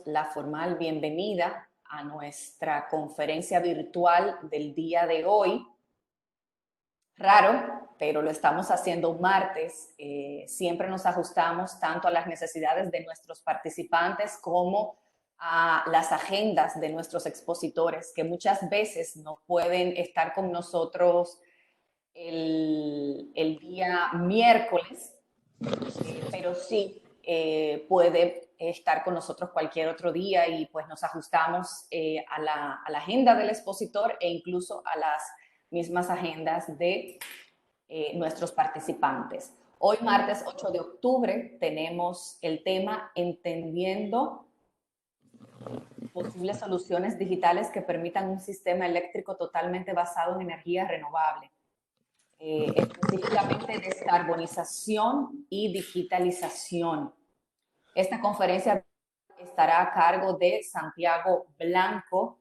la formal bienvenida a nuestra conferencia virtual del día de hoy. Raro, pero lo estamos haciendo un martes. Siempre nos ajustamos tanto a las necesidades de nuestros participantes como a las agendas de nuestros expositores, que muchas veces no pueden estar con nosotros el día miércoles, pero sí puede estar con nosotros cualquier otro día y pues nos ajustamos a la agenda del expositor e incluso a las mismas agendas de nuestros participantes. Hoy, martes 8 de octubre, tenemos el tema Entendiendo posibles soluciones digitales que permitan un sistema eléctrico totalmente basado en energía renovable. Específicamente descarbonización y digitalización. Esta conferencia estará a cargo de Santiago Blanco,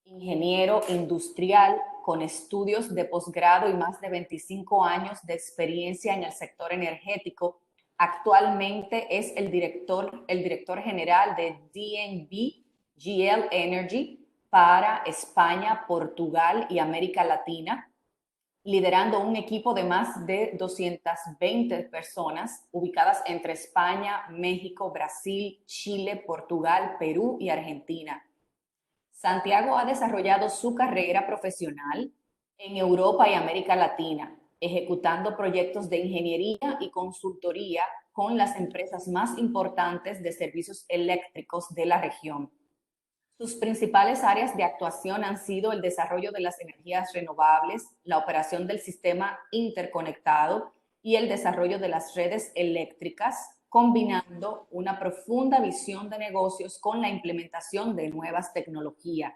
ingeniero industrial con estudios de posgrado y más de 25 años de experiencia en el sector energético. Actualmente es el director general de DNV GL Energy para España, Portugal y América Latina, liderando un equipo de más de 220 personas ubicadas entre España, México, Brasil, Chile, Portugal, Perú y Argentina. Santiago ha desarrollado su carrera profesional en Europa y América Latina, ejecutando proyectos de ingeniería y consultoría con las empresas más importantes de servicios eléctricos de la región. Sus principales áreas de actuación han sido el desarrollo de las energías renovables, la operación del sistema interconectado y el desarrollo de las redes eléctricas, combinando una profunda visión de negocios con la implementación de nuevas tecnologías.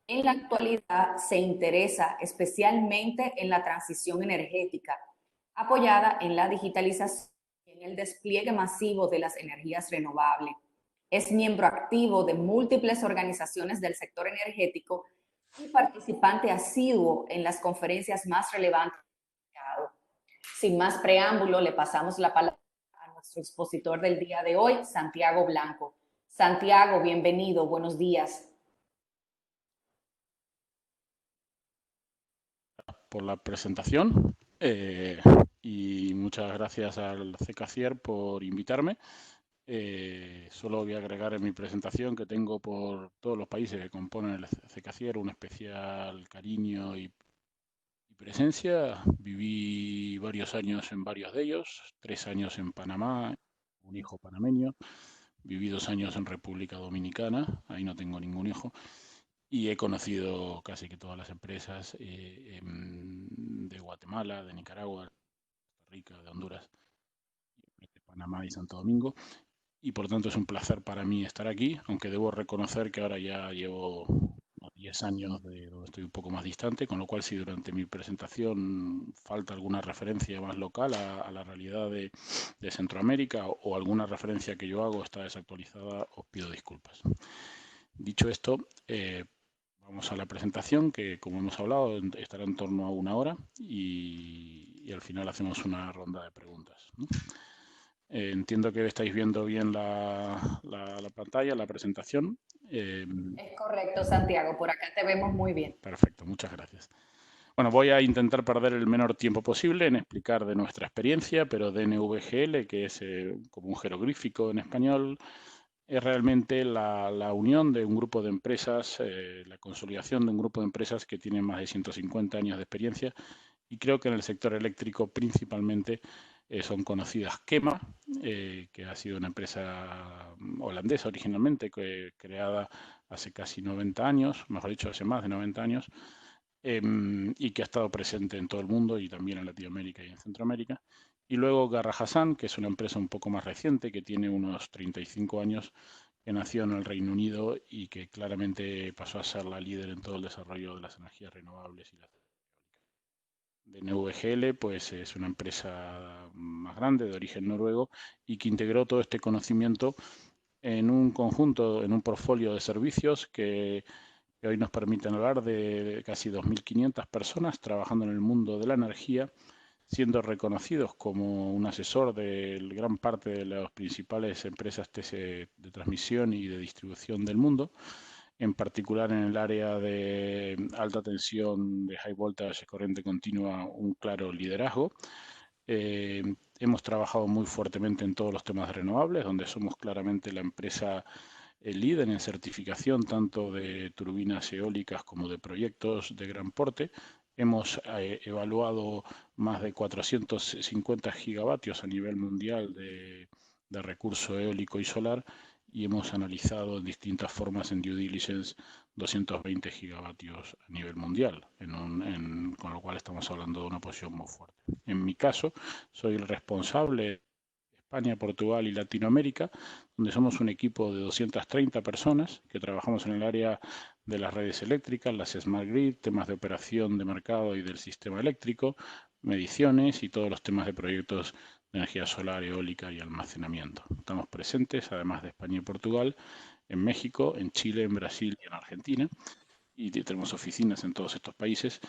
En la actualidad se interesa especialmente en la transición energética, apoyada en la digitalización y en el despliegue masivo de las energías renovables. Es miembro activo de múltiples organizaciones del sector energético y participante asiduo en las conferencias más relevantes del mercado. Sin más preámbulo, le pasamos la palabra a nuestro expositor del día de hoy, Santiago Blanco. Santiago, bienvenido, buenos días. Por la presentación y muchas gracias al CECACIER por invitarme. Solo voy a agregar en mi presentación que tengo por todos los países que componen el CECACIER un especial cariño y presencia. Viví varios años en varios de ellos, 3 años en Panamá, un hijo panameño, viví 2 años en República Dominicana, ahí no tengo ningún hijo, y he conocido casi que todas las empresas de Guatemala, de Nicaragua, de Costa Rica, de Honduras, de Panamá y Santo Domingo. Y por tanto es un placer para mí estar aquí, aunque debo reconocer que ahora ya llevo 10 años de donde estoy un poco más distante, con lo cual si durante mi presentación falta alguna referencia más local a la realidad de Centroamérica o alguna referencia que yo hago está desactualizada, os pido disculpas. Dicho esto, vamos a la presentación que, como hemos hablado, estará en torno a 1 hora y al final hacemos una ronda de preguntas, ¿no? Entiendo que estáis viendo bien la pantalla, la presentación. Es correcto, Santiago, por acá te vemos muy bien. Perfecto, muchas gracias. Bueno, voy a intentar perder el menor tiempo posible en explicar de nuestra experiencia, pero DNVGL, que es como un jeroglífico en español, es realmente la unión de un grupo de empresas, la consolidación de un grupo de empresas que tienen más de 150 años de experiencia y creo que en el sector eléctrico principalmente son conocidas Kema, que ha sido una empresa holandesa originalmente, creada hace casi 90 años, mejor dicho, hace más de 90 años, y que ha estado presente en todo el mundo y también en Latinoamérica y en Centroamérica. Y luego Garra Hassan, que es una empresa un poco más reciente, que tiene unos 35 años, que nació en el Reino Unido y que claramente pasó a ser la líder en todo el desarrollo de las energías renovables y la DNVGL, pues es una empresa más grande de origen noruego y que integró todo este conocimiento en un conjunto, en un portfolio de servicios que hoy nos permiten hablar de casi 2.500 personas trabajando en el mundo de la energía siendo reconocidos como un asesor de gran parte de las principales empresas TC de transmisión y de distribución del mundo, en particular en el área de alta tensión de high voltage, corriente continua, un claro liderazgo. Hemos trabajado muy fuertemente en todos los temas de renovables, donde somos claramente la empresa líder en certificación tanto de turbinas eólicas como de proyectos de gran porte. Hemos evaluado más de 450 gigavatios a nivel mundial de recurso eólico y solar y hemos analizado en distintas formas en due diligence 220 gigavatios a nivel mundial, con lo cual estamos hablando de una posición muy fuerte. En mi caso, soy el responsable de España, Portugal y Latinoamérica, donde somos un equipo de 230 personas que trabajamos en el área de las redes eléctricas, las Smart Grid, temas de operación de mercado y del sistema eléctrico, mediciones y todos los temas de proyectos de energía solar, eólica y almacenamiento. Estamos presentes, además de España y Portugal, en México, en Chile, en Brasil y en Argentina, y tenemos oficinas en todos estos países.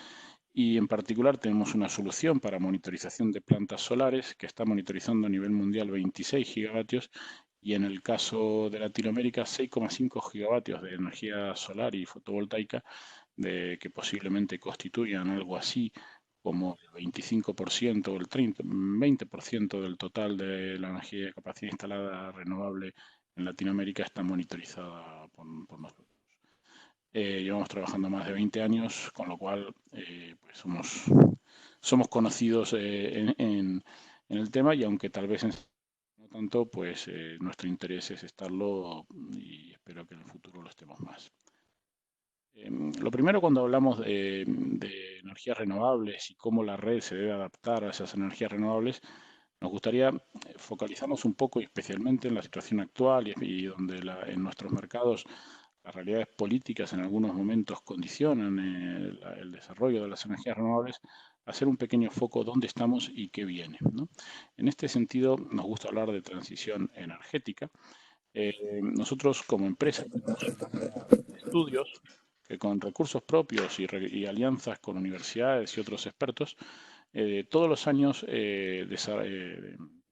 Y en particular tenemos una solución para monitorización de plantas solares que está monitorizando a nivel mundial 26 gigavatios y en el caso de Latinoamérica 6,5 gigavatios de energía solar y fotovoltaica que posiblemente constituyan algo así como el 25% o el 20% del total de la energía de capacidad instalada renovable en Latinoamérica está monitorizada por nosotros. Llevamos trabajando más de 20 años, con lo cual pues somos conocidos en el tema y aunque tal vez no tanto, pues nuestro interés es estarlo y espero que en el futuro lo estemos más. Lo primero cuando hablamos de energías renovables y cómo la red se debe adaptar a esas energías renovables, nos gustaría focalizarnos un poco, especialmente en la situación actual y donde en nuestros mercados las realidades políticas en algunos momentos condicionan el desarrollo de las energías renovables, hacer un pequeño foco dónde estamos y qué viene, ¿no? En este sentido, nos gusta hablar de transición energética. Nosotros como empresa tenemos estudios que con recursos propios y alianzas con universidades y otros expertos, todos los años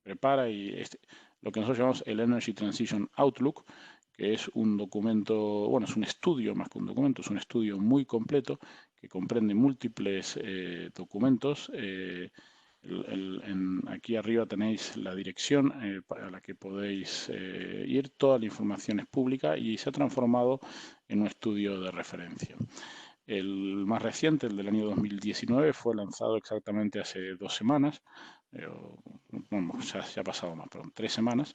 prepara lo que nosotros llamamos el Energy Transition Outlook, que es un documento, bueno, es un estudio más que un documento, es un estudio muy completo que comprende múltiples documentos. Aquí arriba tenéis la dirección para la que podéis ir. Toda la información es pública y se ha transformado en un estudio de referencia. El más reciente, el del año 2019, fue lanzado exactamente hace 2 semanas, bueno, ya ha pasado más, perdón, 3 semanas,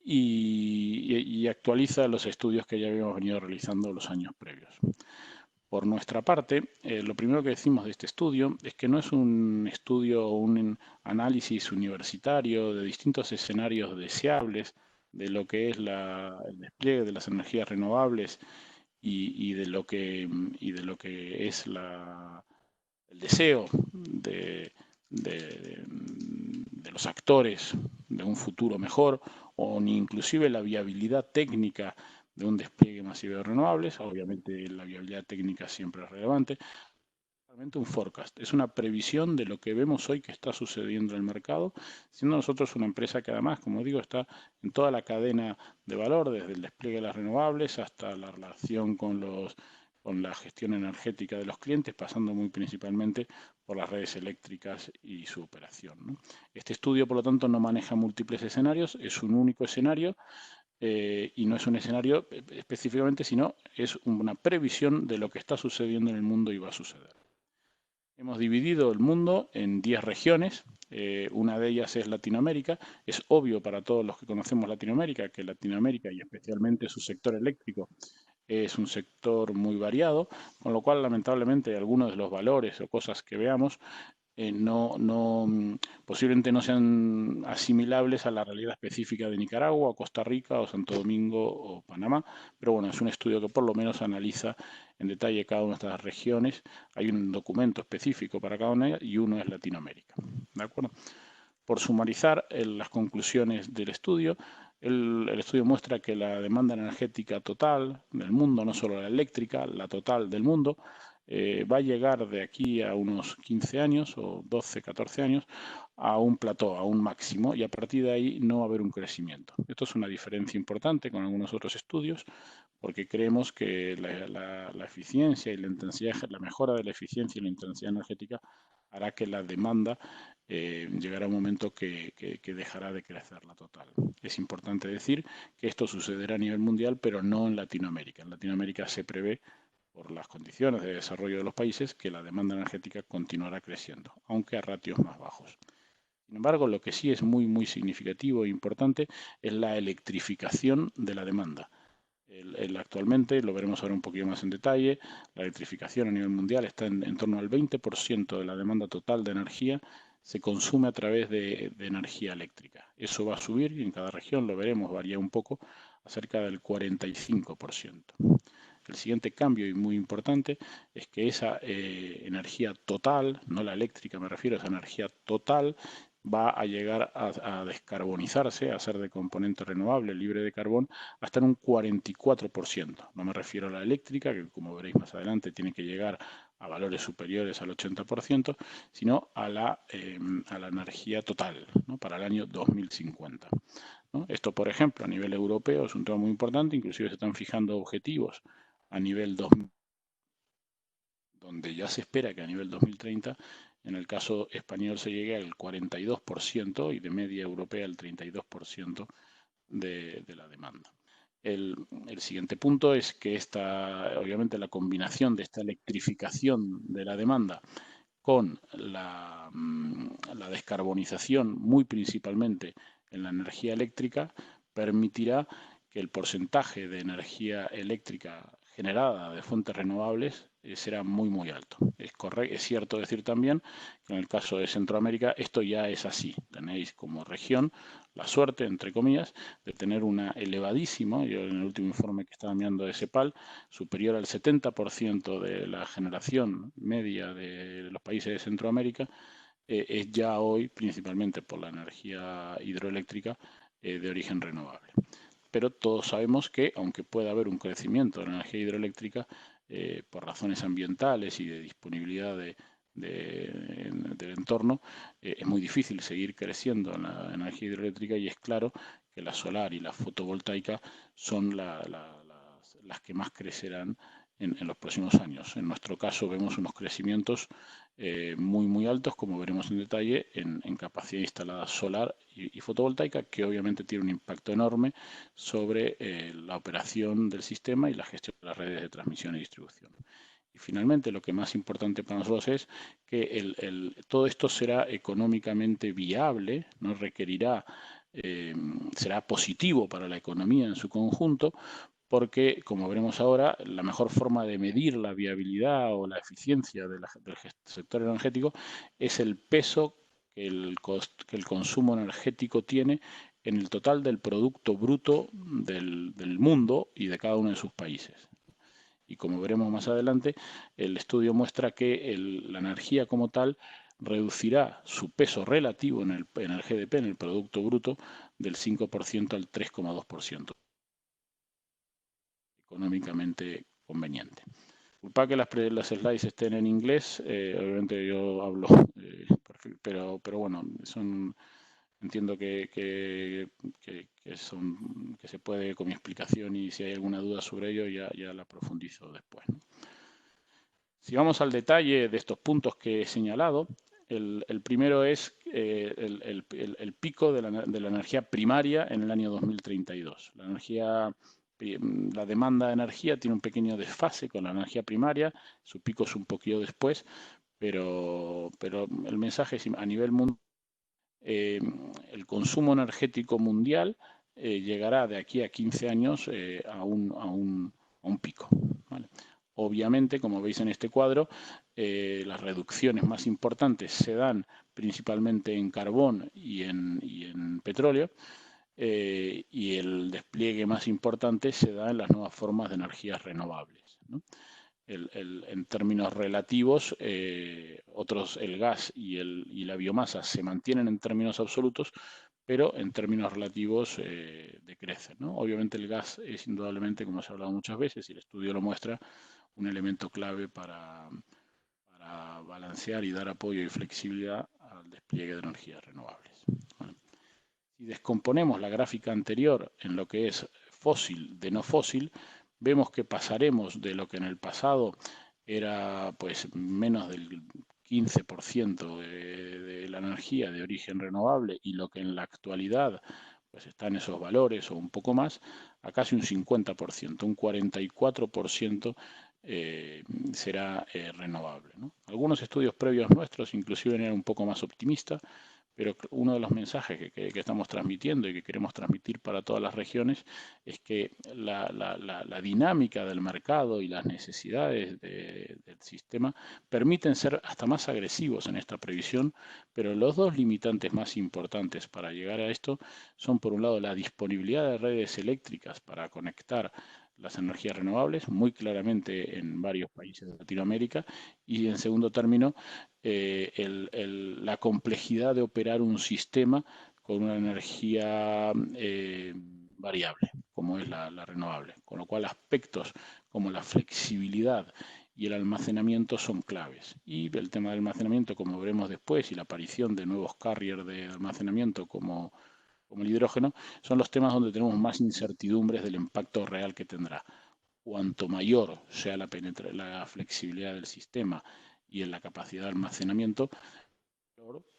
y actualiza los estudios que ya habíamos venido realizando los años previos. Por nuestra parte, lo primero que decimos de este estudio es que no es un estudio o un análisis universitario de distintos escenarios deseables de lo que es el despliegue de las energías renovables y de lo que es el deseo de los actores de un futuro mejor o ni inclusive la viabilidad técnica de un despliegue masivo de renovables. Obviamente la viabilidad técnica siempre es relevante. Realmente un forecast, es una previsión de lo que vemos hoy que está sucediendo en el mercado, siendo nosotros una empresa que además, como digo, está en toda la cadena de valor, desde el despliegue de las renovables hasta la relación con la gestión energética de los clientes, pasando muy principalmente por las redes eléctricas y su operación, ¿no? Este estudio, por lo tanto, no maneja múltiples escenarios, es un único escenario y no es un escenario específicamente, sino es una previsión de lo que está sucediendo en el mundo y va a suceder. Hemos dividido el mundo en 10 regiones, una de ellas es Latinoamérica. Es obvio para todos los que conocemos Latinoamérica que Latinoamérica y especialmente su sector eléctrico es un sector muy variado, con lo cual lamentablemente algunos de los valores o cosas que veamos posiblemente no sean asimilables a la realidad específica de Nicaragua, o Costa Rica, o Santo Domingo, o Panamá, pero bueno, es un estudio que por lo menos analiza en detalle cada una de estas regiones. Hay un documento específico para cada una y uno es Latinoamérica, ¿de acuerdo? Por sumarizar las conclusiones del estudio, el estudio muestra que la demanda energética total del mundo, no solo la eléctrica, la total del mundo, va a llegar de aquí a unos 15 años o 12, 14 años a un plató, a un máximo, y a partir de ahí no va a haber un crecimiento. Esto es una diferencia importante con algunos otros estudios, porque creemos que la eficiencia y la intensidad, la mejora de la eficiencia y la intensidad energética hará que la demanda llegará a un momento que dejará de crecer la total. Es importante decir que esto sucederá a nivel mundial, pero no en Latinoamérica. En Latinoamérica se prevé, por las condiciones de desarrollo de los países, que la demanda energética continuará creciendo, aunque a ratios más bajos. Sin embargo, lo que sí es muy significativo e importante es la electrificación de la demanda. Actualmente, lo veremos ahora un poquito más en detalle, la electrificación a nivel mundial está en torno al 20% de la demanda total de energía se consume a través de energía eléctrica. Eso va a subir y en cada región, lo veremos, varía un poco, a cerca del 45%. El siguiente cambio, y muy importante, es que esa energía total, no la eléctrica me refiero, esa energía total va a llegar a descarbonizarse, a ser de componente renovable, libre de carbón, hasta en un 44%. No me refiero a la eléctrica, que como veréis más adelante tiene que llegar a valores superiores al 80%, sino a la energía total, ¿no? Para el año 2050. ¿No? Esto, por ejemplo, a nivel europeo es un tema muy importante, inclusive se están fijando objetivos a nivel 2000, donde ya se espera que a nivel 2030, en el caso español, se llegue al 42% y de media europea al 32% de la demanda. El siguiente punto es que obviamente la combinación de esta electrificación de la demanda con la descarbonización, muy principalmente en la energía eléctrica, permitirá que el porcentaje de energía eléctrica generada de fuentes renovables será muy alto. Es cierto decir también que en el caso de Centroamérica esto ya es así. Tenéis como región la suerte, entre comillas, de tener una elevadísima, yo en el último informe que estaba mirando de CEPAL, superior al 70% de la generación media de los países de Centroamérica, es ya hoy principalmente por la energía hidroeléctrica de origen renovable. Pero todos sabemos que, aunque pueda haber un crecimiento de la energía hidroeléctrica, por razones ambientales y de disponibilidad del entorno, es muy difícil seguir creciendo en la energía hidroeléctrica y es claro que la solar y la fotovoltaica son las que más crecerán en los próximos años. En nuestro caso vemos unos crecimientos muy altos, como veremos en detalle, en capacidad instalada solar y fotovoltaica, que obviamente tiene un impacto enorme sobre la operación del sistema y la gestión de las redes de transmisión y distribución. Y finalmente, lo que más importante para nosotros es que todo esto será económicamente viable, no requerirá, será positivo para la economía en su conjunto, porque, como veremos ahora, la mejor forma de medir la viabilidad o la eficiencia del sector energético es el peso que el consumo energético tiene en el total del Producto Bruto del mundo y de cada uno de sus países. Y como veremos más adelante, el estudio muestra que la energía como tal reducirá su peso relativo en el GDP, en el Producto Bruto, del 5% al 3,2%. Económicamente conveniente. Disculpa que las slides estén en inglés, obviamente yo hablo, pero bueno, entiendo que se puede con mi explicación y si hay alguna duda sobre ello ya la profundizo después, ¿no? Si vamos al detalle de estos puntos que he señalado, el primero es el pico de la energía primaria en el año 2032. La demanda de energía tiene un pequeño desfase con la energía primaria, su pico es un poquito después, pero el mensaje es a nivel mundial. El consumo energético mundial llegará de aquí a 15 años a un pico, ¿vale? Obviamente, como veis en este cuadro, las reducciones más importantes se dan principalmente en carbón y en petróleo, y el despliegue más importante se da en las nuevas formas de energías renovables, ¿no? En términos relativos, el gas y la biomasa se mantienen en términos absolutos, pero en términos relativos decrecen, ¿no? Obviamente el gas es indudablemente, como se ha hablado muchas veces, y el estudio lo muestra, un elemento clave para balancear y dar apoyo y flexibilidad al despliegue de energías renovables. Bueno, si descomponemos la gráfica anterior en lo que es fósil de no fósil, vemos que pasaremos de lo que en el pasado era pues menos del 15% de la energía de origen renovable y lo que en la actualidad pues está en esos valores o un poco más, a casi un 50%, un 44% será renovable, ¿no? Algunos estudios previos nuestros inclusive eran un poco más optimistas, pero uno de los mensajes que estamos transmitiendo y que queremos transmitir para todas las regiones es que la dinámica del mercado y las necesidades del sistema permiten ser hasta más agresivos en esta previsión, pero los dos limitantes más importantes para llegar a esto son, por un lado, la disponibilidad de redes eléctricas para conectar las energías renovables, muy claramente en varios países de Latinoamérica, y en segundo término, la complejidad de operar un sistema con una energía variable, como es la renovable. Con lo cual, aspectos como la flexibilidad y el almacenamiento son claves. Y el tema del almacenamiento, como veremos después, y la aparición de nuevos carriers de almacenamiento como el hidrógeno, son los temas donde tenemos más incertidumbres del impacto real que tendrá. Cuanto mayor sea la flexibilidad del sistema y en la capacidad de almacenamiento,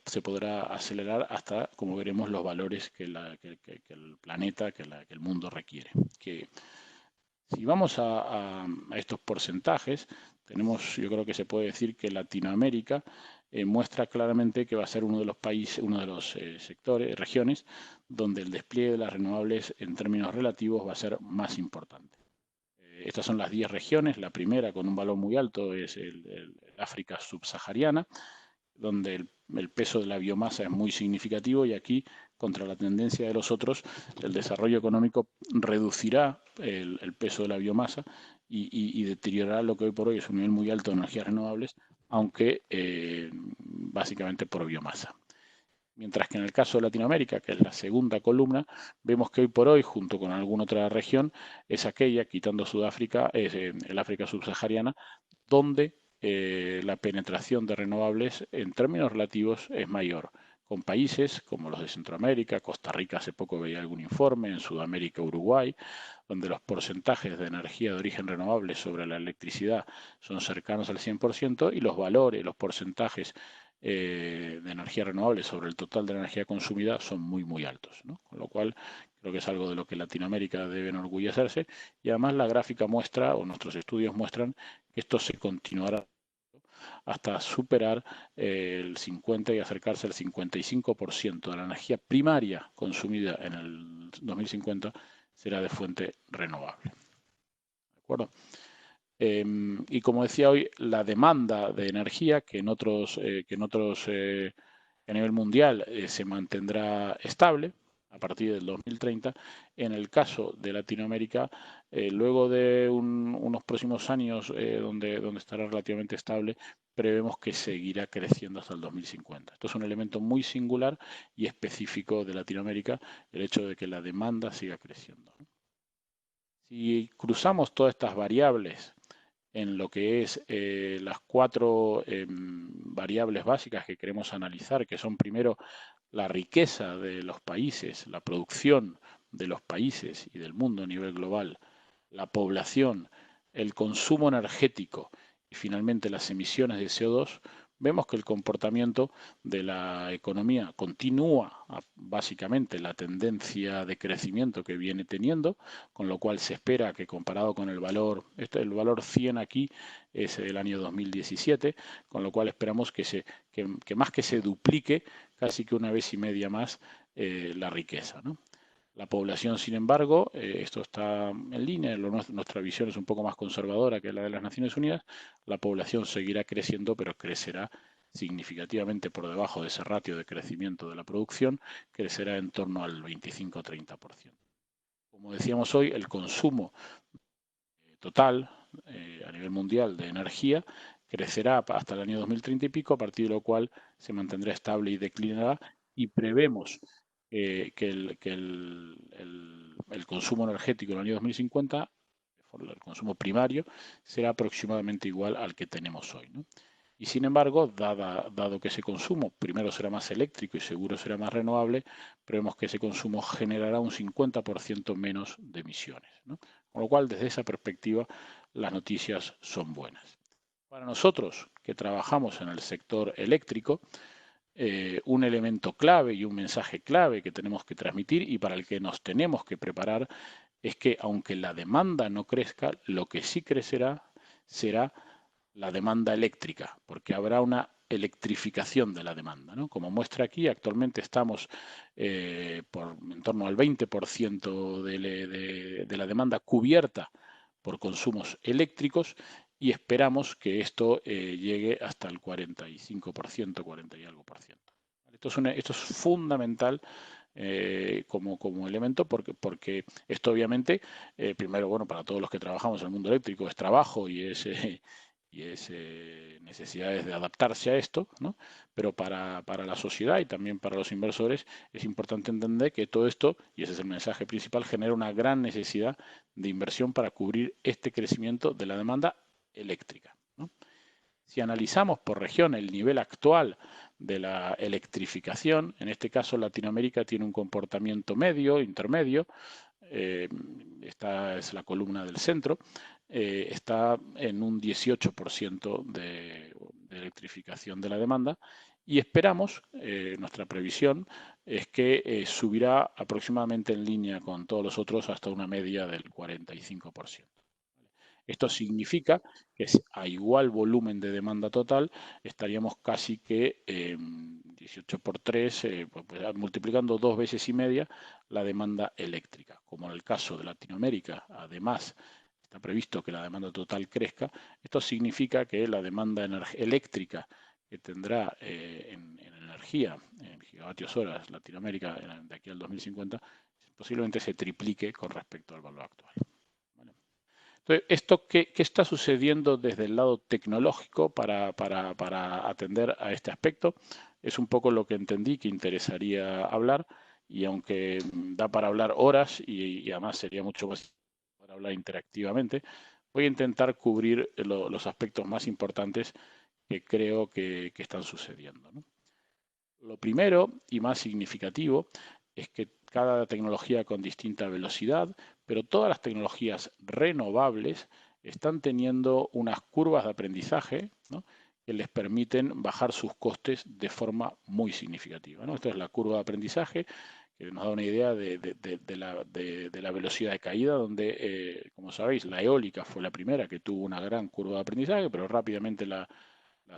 se podrá acelerar hasta, como veremos, los valores que el planeta, que el mundo requiere. Que si vamos a estos porcentajes, yo creo que se puede decir que Latinoamérica muestra claramente que va a ser uno de los países, uno de los sectores, regiones, donde el despliegue de las renovables en términos relativos va a ser más importante. Estas son las 10 regiones. La primera, con un valor muy alto, es el África subsahariana, donde el peso de la biomasa es muy significativo, y aquí, contra la tendencia de los otros, el desarrollo económico reducirá el peso de la biomasa y deteriorará lo que hoy por hoy es un nivel muy alto de energías renovables, aunque básicamente por biomasa. Mientras que en el caso de Latinoamérica, que es la segunda columna, vemos que hoy por hoy, junto con alguna otra región, es aquella, quitando Sudáfrica, es el África subsahariana, donde la penetración de renovables en términos relativos es mayor, con países como los de Centroamérica, Costa Rica, hace poco veía algún informe, en Sudamérica, Uruguay, donde los porcentajes de energía de origen renovable sobre la electricidad son cercanos al 100%, y los valores, los porcentajes de energía renovable sobre el total de la energía consumida son muy, muy altos, ¿no? Con lo cual, creo que es algo de lo que Latinoamérica debe enorgullecerse, y además la gráfica muestra, o nuestros estudios muestran, que esto se continuará hasta superar el 50 y acercarse al 55% de la energía primaria consumida en el 2050 será de fuente renovable. ¿De acuerdo? Y como decía hoy, la demanda de energía, que a nivel mundial se mantendrá estable a partir del 2030, en el caso de Latinoamérica, luego de unos próximos años donde estará relativamente estable, prevemos que seguirá creciendo hasta el 2050. Esto es un elemento muy singular y específico de Latinoamérica, el hecho de que la demanda siga creciendo. Si cruzamos todas estas variables en lo que es las 4 variables básicas que queremos analizar, que son, primero, la riqueza de los países, la producción de los países y del mundo a nivel global, la población, el consumo energético y finalmente las emisiones de CO2, vemos que el comportamiento de la economía continúa básicamente la tendencia de crecimiento que viene teniendo, con lo cual se espera que, comparado con el valor 100 aquí es el año 2017, con lo cual esperamos que más que se duplique, casi que una vez y media más la riqueza, ¿no? La población, sin embargo, esto está en línea, nuestra visión es un poco más conservadora que la de las Naciones Unidas, la población seguirá creciendo, pero crecerá significativamente por debajo de ese ratio de crecimiento de la producción, crecerá en torno al 25-30%. Como decíamos hoy, el consumo total a nivel mundial de energía crecerá hasta el año 2030 y pico, a partir de lo cual se mantendrá estable y declinará, y prevemos que el consumo energético en el año 2050, de el consumo primario será aproximadamente igual al que tenemos hoy, ¿no? Y sin embargo, dado que ese consumo primero será más eléctrico y seguro será más renovable, prevemos que ese consumo generará un 50% menos de emisiones, ¿no? Con lo cual, desde esa perspectiva, las noticias son buenas. Para nosotros, que trabajamos en el sector eléctrico, un elemento clave y un mensaje clave que tenemos que transmitir y para el que nos tenemos que preparar es que aunque la demanda no crezca, lo que sí crecerá será la demanda eléctrica, porque habrá una electrificación de la demanda, ¿no? Como muestra aquí, actualmente estamos en torno al 20% de la demanda cubierta por consumos eléctricos y esperamos que esto llegue hasta el 45%, 40 y algo por ciento. Esto es fundamental como elemento porque esto obviamente, primero, bueno, para todos los que trabajamos en el mundo eléctrico es trabajo y es necesidades de adaptarse a esto, ¿no? Pero para la sociedad y también para los inversores es importante entender que todo esto, y ese es el mensaje principal, genera una gran necesidad de inversión para cubrir este crecimiento de la demanda eléctrica, ¿no? Si analizamos por región el nivel actual de la electrificación, en este caso Latinoamérica tiene un comportamiento medio, intermedio, esta es la columna del centro, está en un 18% de electrificación de la demanda y esperamos, nuestra previsión es que subirá aproximadamente en línea con todos los otros hasta una media del 45%. Esto significa que a igual volumen de demanda total estaríamos casi que 18 por 3, multiplicando 2 veces y media la demanda eléctrica. Como en el caso de Latinoamérica, además está previsto que la demanda total crezca, esto significa que la demanda eléctrica que tendrá en energía, en gigavatios horas, Latinoamérica de aquí al 2050, posiblemente se triplique con respecto al valor actual. Entonces, ¿qué está sucediendo desde el lado tecnológico para atender a este aspecto? Es un poco lo que entendí que interesaría hablar y aunque da para hablar horas y además sería mucho más para hablar interactivamente, voy a intentar cubrir los aspectos más importantes que creo que están sucediendo, ¿no? Lo primero y más significativo es que cada tecnología con distinta velocidad, pero todas las tecnologías renovables están teniendo unas curvas de aprendizaje, ¿no?, que les permiten bajar sus costes de forma muy significativa, ¿no? Esta es la curva de aprendizaje que nos da una idea de la velocidad de caída, donde, como sabéis, la eólica fue la primera que tuvo una gran curva de aprendizaje, pero rápidamente la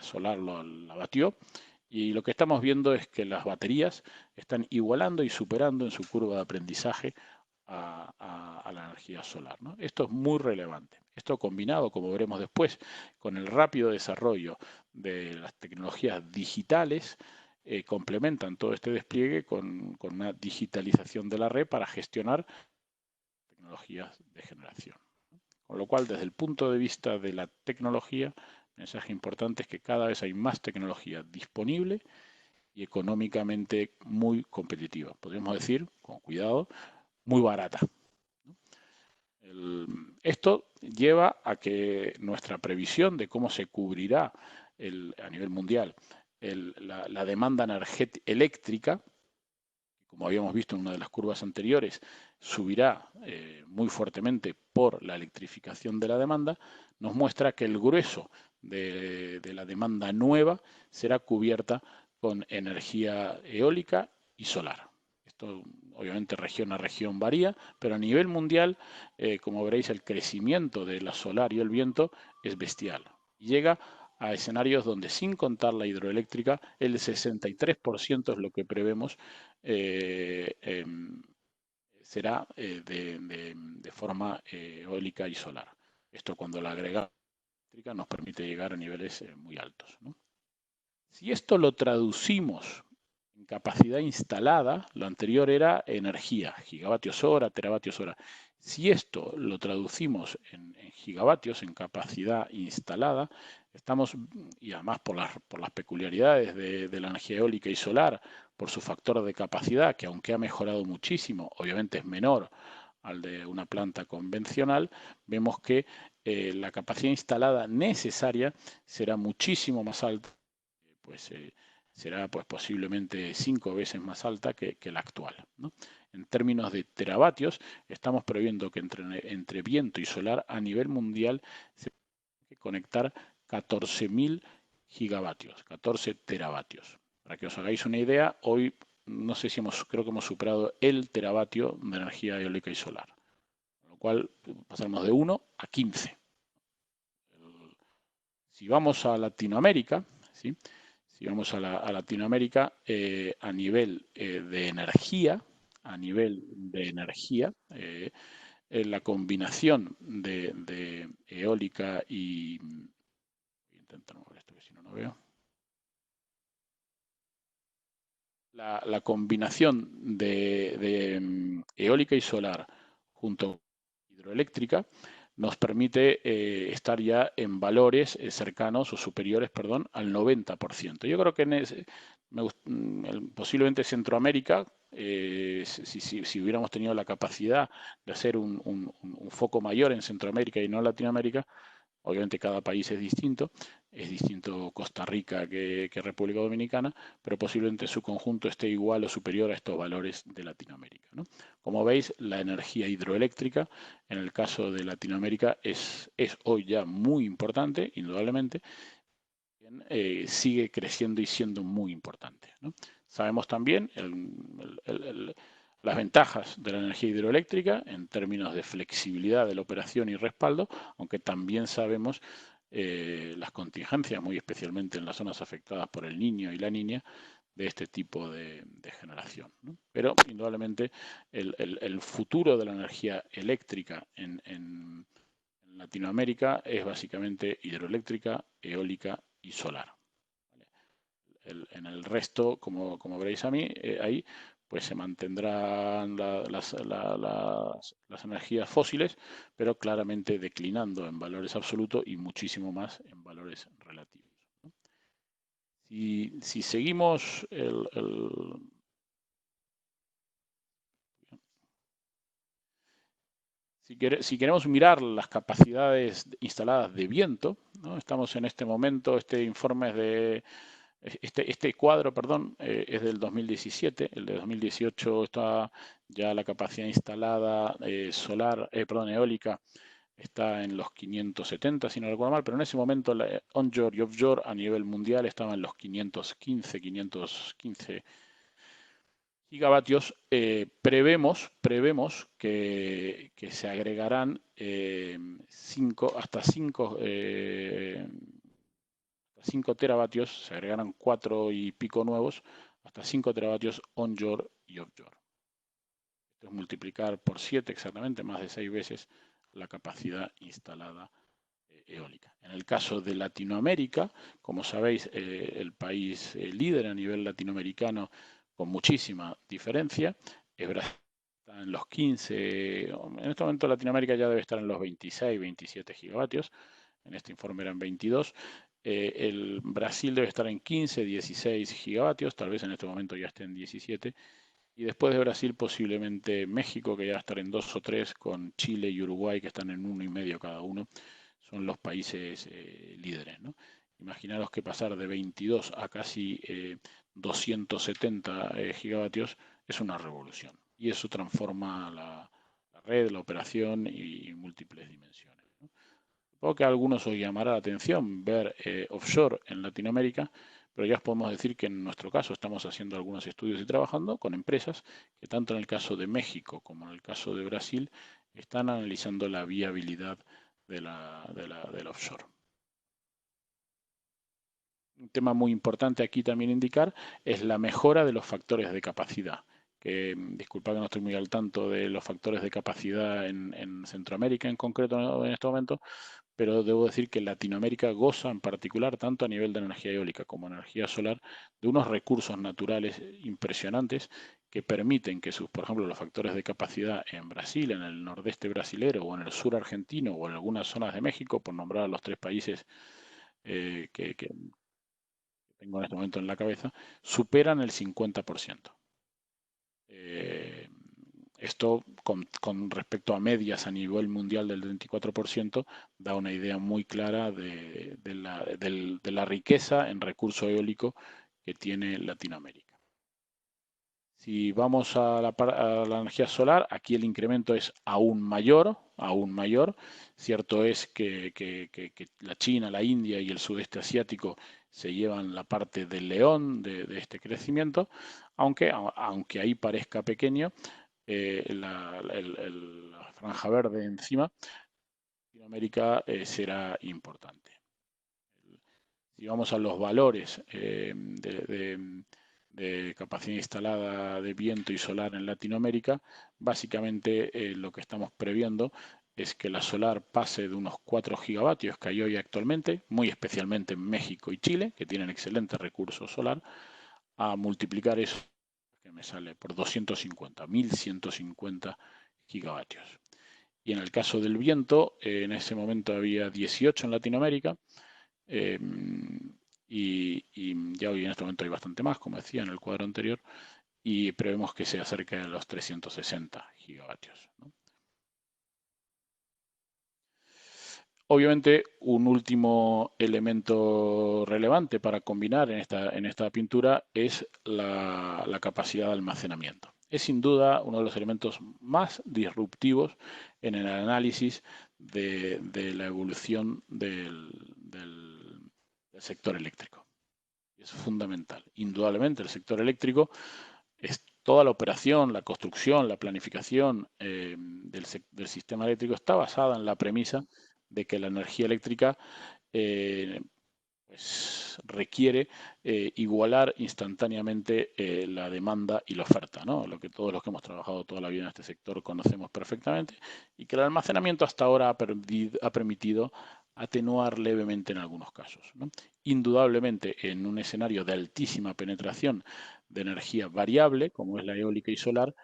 solar la batió. Y lo que estamos viendo es que las baterías están igualando y superando en su curva de aprendizaje a la energía solar, ¿no? Esto es muy relevante. Esto combinado, como veremos después, con el rápido desarrollo de las tecnologías digitales, complementan todo este despliegue con una digitalización de la red para gestionar tecnologías de generación. Con lo cual, desde el punto de vista de la tecnología, el mensaje importante es que cada vez hay más tecnología disponible y económicamente muy competitiva. Podríamos decir, con cuidado, muy barata. Esto lleva a que nuestra previsión de cómo se cubrirá a nivel mundial la demanda eléctrica, como habíamos visto en una de las curvas anteriores, subirá muy fuertemente por la electrificación de la demanda, nos muestra que el grueso de la demanda nueva será cubierta con energía eólica y solar. Esto obviamente región a región varía, pero a nivel mundial, como veréis, el crecimiento de la solar y el viento es bestial. Llega a escenarios donde, sin contar la hidroeléctrica, el 63% es lo que prevemos será de forma eólica y solar. Esto, cuando la agregamos eléctrica, nos permite llegar a niveles muy altos, ¿no? Si esto lo traducimos en capacidad instalada, lo anterior era energía, gigavatios hora, teravatios hora. Si esto lo traducimos en gigavatios, en capacidad instalada, estamos, y además por las peculiaridades de la energía eólica y solar, por su factor de capacidad, que aunque ha mejorado muchísimo, obviamente es menor al de una planta convencional, vemos que la capacidad instalada necesaria será muchísimo más alta, pues será pues posiblemente 5 veces más alta que la actual, ¿no? En términos de teravatios, estamos previendo que entre viento y solar a nivel mundial se tiene que conectar 14.000 gigavatios, 14 teravatios. Para que os hagáis una idea, hoy no sé si creo que hemos superado el teravatio de energía eólica y solar, con lo cual pasaremos de 1 a 15. Si vamos a Latinoamérica, ¿sí? Si vamos a Latinoamérica, a nivel de energía, la combinación de eólica y... Voy a intentar mover esto, que si no, no veo. La combinación de eólica y solar junto con hidroeléctrica nos permite estar ya en valores cercanos o superiores, perdón, al 90%. Yo creo que posiblemente Centroamérica, si hubiéramos tenido la capacidad de hacer un foco mayor en Centroamérica y no en Latinoamérica, obviamente cada país es distinto Costa Rica que República Dominicana, pero posiblemente su conjunto esté igual o superior a estos valores de Latinoamérica, ¿no? Como veis, la energía hidroeléctrica en el caso de Latinoamérica es hoy ya muy importante, indudablemente, sigue creciendo y siendo muy importante, ¿no? Sabemos también las ventajas de la energía hidroeléctrica en términos de flexibilidad de la operación y respaldo, aunque también sabemos las contingencias, muy especialmente en las zonas afectadas por el Niño y la Niña, de este tipo de generación, ¿no? Pero indudablemente el futuro de la energía eléctrica en Latinoamérica es básicamente hidroeléctrica, eólica y solar. En el resto, como veréis ahí, pues se mantendrán las energías fósiles, pero claramente declinando en valores absolutos y muchísimo más en valores relativos, ¿no? Si seguimos si queremos mirar las capacidades instaladas de viento, ¿no? Estamos en este momento, este cuadro, perdón, es del 2017, el de 2018 está ya la capacidad instalada eólica está en los 570, si no recuerdo mal, pero en ese momento la onshore y offshore a nivel mundial estaba en los 515 gigavatios. Prevemos que se agregarán hasta 5 teravatios, se agregarán 4 y pico nuevos, hasta 5 teravatios onshore y offshore. Esto es multiplicar por 7 exactamente, más de 6 veces la capacidad instalada eólica. En el caso de Latinoamérica, como sabéis, el país líder a nivel latinoamericano con muchísima diferencia es Brasil. Está en los 15, en este momento Latinoamérica ya debe estar en los 26, 27 gigavatios, en este informe eran 22. El Brasil debe estar en 15, 16 gigavatios, tal vez en este momento ya esté en 17. Y después de Brasil posiblemente México, que ya va a estar en 2 o 3, con Chile y Uruguay, que están en 1,5 cada uno, son los países líderes, ¿no? Imaginaros que pasar de 22 a casi 270 gigavatios es una revolución. Y eso transforma la red, la operación y múltiples dimensiones, ¿no? Supongo que a algunos os llamará la atención ver offshore en Latinoamérica, pero ya os podemos decir que en nuestro caso estamos haciendo algunos estudios y trabajando con empresas que tanto en el caso de México como en el caso de Brasil están analizando la viabilidad del offshore. Un tema muy importante aquí también indicar es la mejora de los factores de capacidad. Disculpa que no estoy muy al tanto de los factores de capacidad en Centroamérica en concreto en este momento, pero debo decir que Latinoamérica goza en particular, tanto a nivel de energía eólica como energía solar, de unos recursos naturales impresionantes que permiten que por ejemplo, los factores de capacidad en Brasil, en el nordeste brasilero o en el sur argentino o en algunas zonas de México, por nombrar a los 3 países que tengo en este momento en la cabeza, superan el 50%. Esto con respecto a medias a nivel mundial del 24% da una idea muy clara de la riqueza en recurso eólico que tiene Latinoamérica. Si vamos a la energía solar, aquí el incremento es aún mayor, aún mayor. Cierto es que la China, la India y el sudeste asiático se llevan la parte del león de este crecimiento, aunque ahí parezca pequeño, la franja verde encima, Latinoamérica será importante. Si vamos a los valores de capacidad instalada de viento y solar en Latinoamérica, básicamente lo que estamos previendo es que la solar pase de unos 4 gigavatios que hay hoy actualmente, muy especialmente en México y Chile, que tienen excelente recurso solar, a multiplicar eso, que me sale por 250, 1150 gigavatios. Y en el caso del viento, en ese momento había 18 en Latinoamérica, y ya hoy en este momento hay bastante más, como decía en el cuadro anterior, y prevemos que se acerque a los 360 gigavatios, ¿no? Obviamente, un último elemento relevante para combinar en esta pintura es la capacidad de almacenamiento. Es sin duda uno de los elementos más disruptivos en el análisis de la evolución del sector eléctrico. Es fundamental. Indudablemente, el sector eléctrico es toda la operación, la construcción, la planificación del sistema eléctrico está basada en la premisa de que la energía eléctrica pues requiere igualar instantáneamente la demanda y la oferta, ¿no? Lo que todos los que hemos trabajado toda la vida en este sector conocemos perfectamente, y que el almacenamiento hasta ahora ha permitido atenuar levemente en algunos casos, ¿no? Indudablemente, en un escenario de altísima penetración de energía variable, como es la eólica y solar,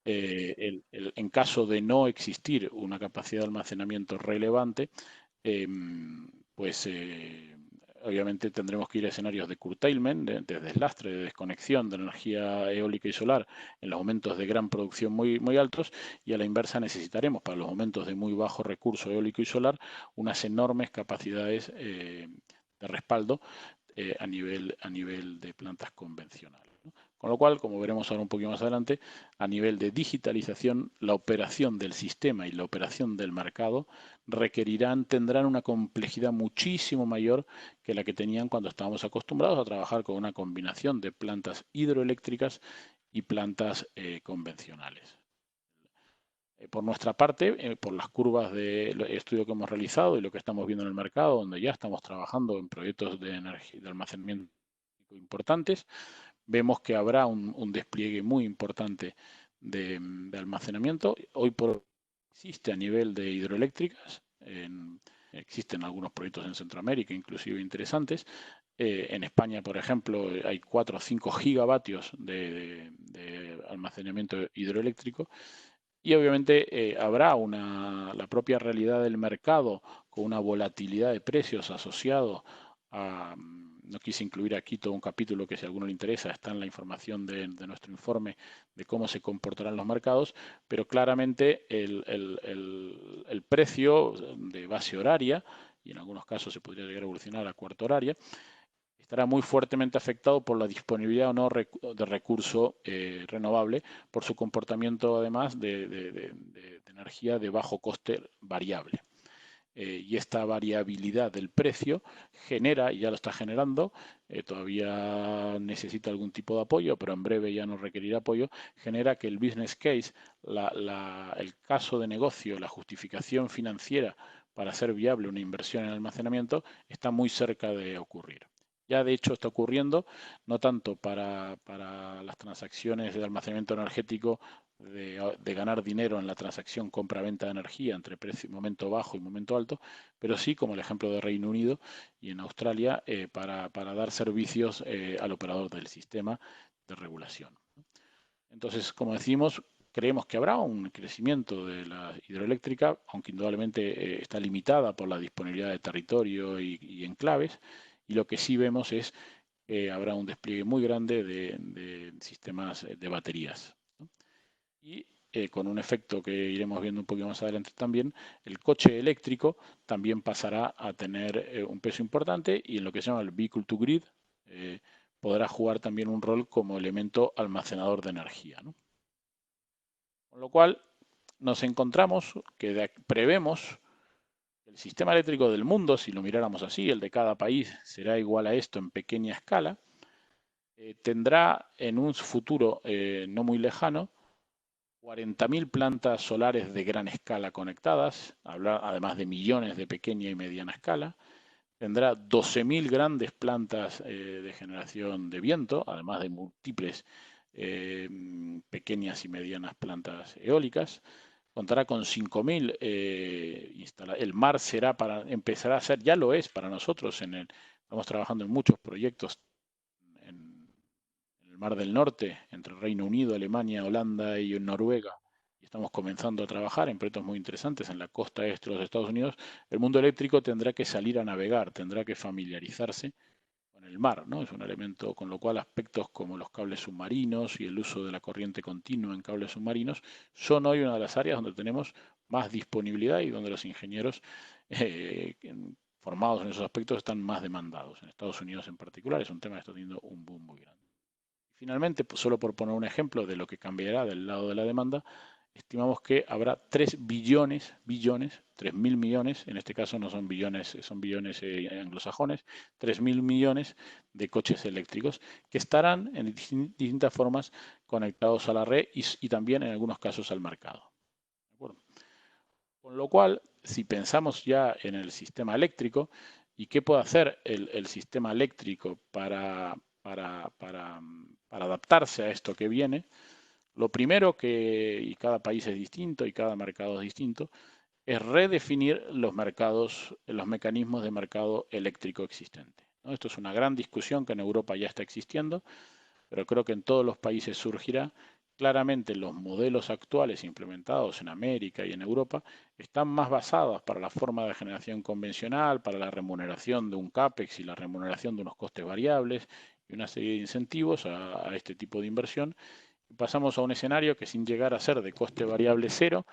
en caso de no existir una capacidad de almacenamiento relevante, pues obviamente tendremos que ir a escenarios de curtailment, de deslastre, de desconexión de energía eólica y solar en los momentos de gran producción muy, muy altos, y a la inversa necesitaremos para los momentos de muy bajo recurso eólico y solar unas enormes capacidades de respaldo a nivel de plantas convencionales, ¿no? Con lo cual, como veremos ahora un poquito más adelante, a nivel de digitalización, la operación del sistema y la operación del mercado tendrán una complejidad muchísimo mayor que la que tenían cuando estábamos acostumbrados a trabajar con una combinación de plantas hidroeléctricas y plantas convencionales. Por nuestra parte, por las curvas de estudio que hemos realizado y lo que estamos viendo en el mercado, donde ya estamos trabajando en proyectos de almacenamiento importantes, vemos que habrá un despliegue muy importante de almacenamiento. Hoy por hoy existe a nivel de hidroeléctricas, existen algunos proyectos en Centroamérica, inclusive interesantes. En España, por ejemplo, hay 4 o 5 gigavatios de almacenamiento hidroeléctrico. Y obviamente habrá la propia realidad del mercado con una volatilidad de precios asociado a, no quise incluir aquí todo un capítulo que si a alguno le interesa está en la información de nuestro informe de cómo se comportarán los mercados, pero claramente el precio de base horaria, y en algunos casos se podría llegar a evolucionar a cuarta horaria, estará muy fuertemente afectado por la disponibilidad o no de recurso renovable, por su comportamiento además de energía de bajo coste variable. Y esta variabilidad del precio genera, y ya lo está generando, todavía necesita algún tipo de apoyo, pero en breve ya no requerirá apoyo, genera que el business case, el caso de negocio, la justificación financiera para hacer viable una inversión en almacenamiento está muy cerca de ocurrir. Ya de hecho está ocurriendo, no tanto para las transacciones de almacenamiento energético, de ganar dinero en la transacción compra-venta de energía entre momento bajo y momento alto, pero sí, como el ejemplo de Reino Unido y en Australia, para dar servicios al operador del sistema de regulación. Entonces, como decimos, creemos que habrá un crecimiento de la hidroeléctrica, aunque indudablemente está limitada por la disponibilidad de territorio y enclaves, y lo que sí vemos es que habrá un despliegue muy grande de sistemas de baterías, ¿no? Y con un efecto que iremos viendo un poquito más adelante también, el coche eléctrico también pasará a tener un peso importante y en lo que se llama el vehicle to grid podrá jugar también un rol como elemento almacenador de energía, ¿no? Con lo cual nos encontramos que prevemos el sistema eléctrico del mundo, si lo miráramos así, el de cada país será igual a esto en pequeña escala, tendrá en un futuro no muy lejano 40.000 plantas solares de gran escala conectadas, además de millones de pequeña y mediana escala. Tendrá 12.000 grandes plantas de generación de viento, además de múltiples pequeñas y medianas plantas eólicas. Contará con 5.000 el mar empezará a ser, ya lo es para nosotros, estamos trabajando en muchos proyectos en el Mar del Norte, entre Reino Unido, Alemania, Holanda y Noruega, y estamos comenzando a trabajar en proyectos muy interesantes en la costa este de los Estados Unidos. El mundo eléctrico tendrá que salir a navegar, tendrá que familiarizarse con el mar, ¿no? Es un elemento, con lo cual aspectos como los cables submarinos y el uso de la corriente continua en cables submarinos son hoy una de las áreas donde tenemos más disponibilidad y donde los ingenieros formados en esos aspectos están más demandados. En Estados Unidos en particular es un tema que está teniendo un boom muy grande. Finalmente, pues solo por poner un ejemplo de lo que cambiará del lado de la demanda, estimamos que habrá 3 billones, 3.000 millones, en este caso no son billones, son billones anglosajones, 3.000 millones de coches eléctricos que estarán en distintas formas conectados a la red y también en algunos casos al mercado. ¿De acuerdo? Con lo cual, si pensamos ya en el sistema eléctrico y qué puede hacer el sistema eléctrico para adaptarse a esto que viene, lo primero y cada país es distinto y cada mercado es distinto, es redefinir los mercados, los mecanismos de mercado eléctrico existente, ¿no? Esto es una gran discusión que en Europa ya está existiendo, pero creo que en todos los países surgirá. Claramente los modelos actuales implementados en América y en Europa están más basados para la forma de generación convencional, para la remuneración de un CAPEX y la remuneración de unos costes variables y una serie de incentivos a este tipo de inversión. Y pasamos a un escenario que sin llegar a ser de coste variable cero,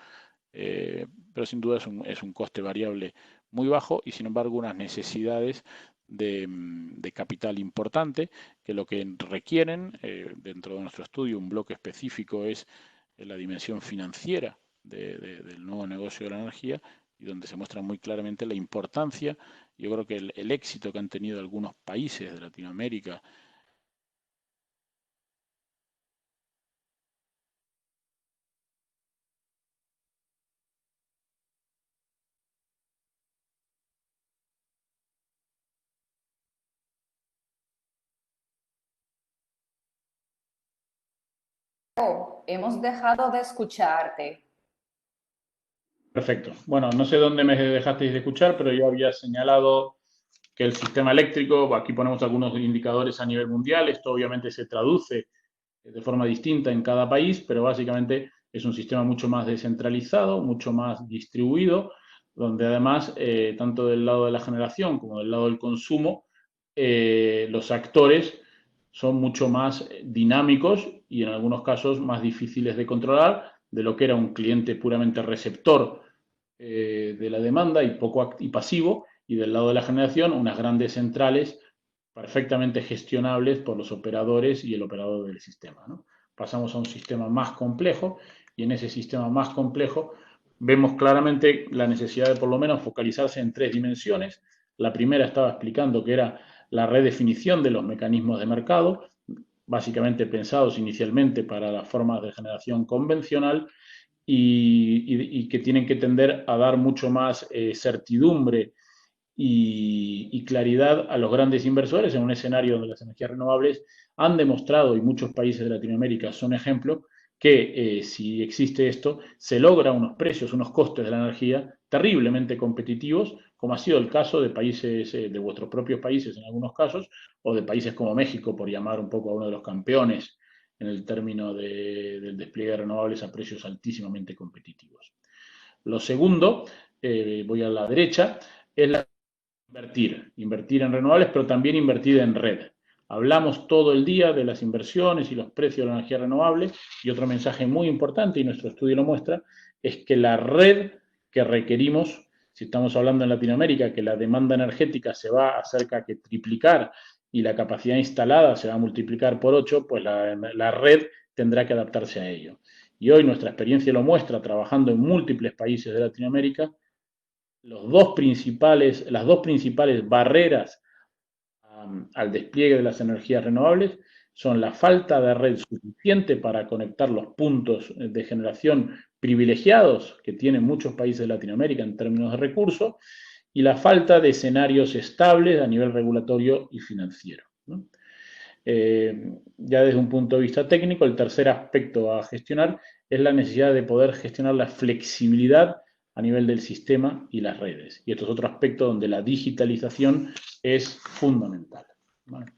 pero sin duda es un coste variable muy bajo y sin embargo unas necesidades de capital importante que lo que requieren dentro de nuestro estudio, un bloque específico es la dimensión financiera del nuevo negocio de la energía y donde se muestra muy claramente la importancia. Yo creo que el éxito que han tenido algunos países de Latinoamérica Hemos dejado de escucharte. Perfecto. Bueno, no sé dónde me dejasteis de escuchar, pero yo había señalado que el sistema eléctrico, aquí ponemos algunos indicadores a nivel mundial, esto obviamente se traduce de forma distinta en cada país, pero básicamente es un sistema mucho más descentralizado, mucho más distribuido, donde además, tanto del lado de la generación como del lado del consumo, los actores son mucho más dinámicos y en algunos casos más difíciles de controlar de lo que era un cliente puramente receptor de la demanda y poco y pasivo, y del lado de la generación unas grandes centrales perfectamente gestionables por los operadores y el operador del sistema, ¿no? Pasamos a un sistema más complejo y en ese sistema más complejo vemos claramente la necesidad de por lo menos focalizarse en 3 dimensiones. La primera estaba explicando que era la redefinición de los mecanismos de mercado, básicamente pensados inicialmente para las formas de generación convencional y que tienen que tender a dar mucho más certidumbre y claridad a los grandes inversores en un escenario donde las energías renovables han demostrado, y muchos países de Latinoamérica son ejemplo, que si existe esto, se logra unos precios, unos costes de la energía terriblemente competitivos, como ha sido el caso de países, de vuestros propios países en algunos casos, o de países como México, por llamar un poco a uno de los campeones en el término del despliegue de renovables a precios altísimamente competitivos. Lo segundo, voy a la derecha, es invertir en renovables, pero también invertir en red. Hablamos todo el día de las inversiones y los precios de la energía renovable, y otro mensaje muy importante, y nuestro estudio lo muestra, es que la red que requerimos, si estamos hablando en Latinoamérica, que la demanda energética se va a cerca que triplicar y la capacidad instalada se va a multiplicar por 8, pues la red tendrá que adaptarse a ello. Y hoy nuestra experiencia lo muestra, trabajando en múltiples países de Latinoamérica, las dos principales barreras al despliegue de las energías renovables son la falta de red suficiente para conectar los puntos de generación privilegiados que tienen muchos países de Latinoamérica en términos de recursos, y la falta de escenarios estables a nivel regulatorio y financiero, ¿no? Ya desde un punto de vista técnico, el tercer aspecto a gestionar es la necesidad de poder gestionar la flexibilidad a nivel del sistema y las redes. Y esto es otro aspecto donde la digitalización es fundamental. ¿Vale?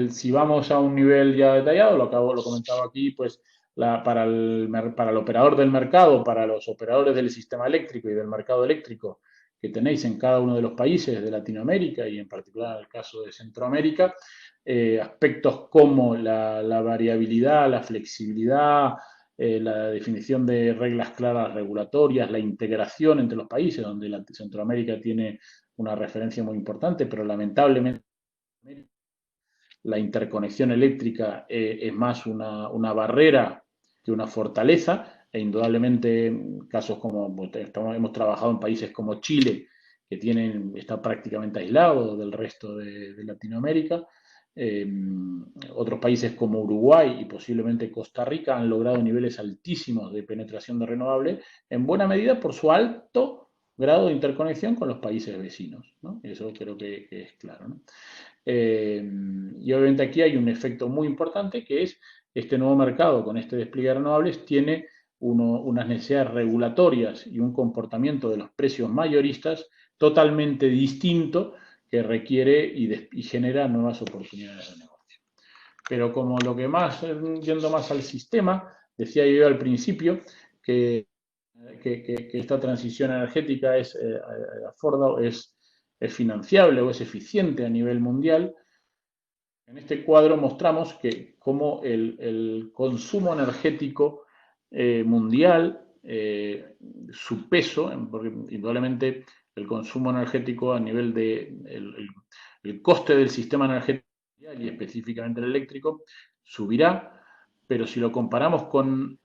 Si vamos a un nivel ya detallado, lo comentaba aquí, pues para el operador del mercado, para los operadores del sistema eléctrico y del mercado eléctrico que tenéis en cada uno de los países de Latinoamérica y en particular en el caso de Centroamérica, aspectos como la variabilidad, la flexibilidad, la definición de reglas claras regulatorias, la integración entre los países, donde Centroamérica tiene una referencia muy importante, pero lamentablemente la interconexión eléctrica es más una barrera que una fortaleza, e indudablemente casos como hemos trabajado en países como Chile, que está prácticamente aislado del resto de Latinoamérica. Otros países como Uruguay y posiblemente Costa Rica han logrado niveles altísimos de penetración de renovables, en buena medida por su alto grado de interconexión con los países vecinos, ¿no? Eso creo que es claro, ¿no? Y obviamente aquí hay un efecto muy importante, que es este nuevo mercado con este despliegue de renovables tiene unas necesidades regulatorias y un comportamiento de los precios mayoristas totalmente distinto, que requiere y genera nuevas oportunidades de negocio. Pero como lo que más, yendo más al sistema, decía yo al principio que esta transición energética es financiable o es eficiente a nivel mundial. En este cuadro mostramos que cómo el consumo energético mundial, su peso, porque indudablemente el consumo energético a nivel de el coste del sistema energético y específicamente el eléctrico subirá, pero si lo comparamos con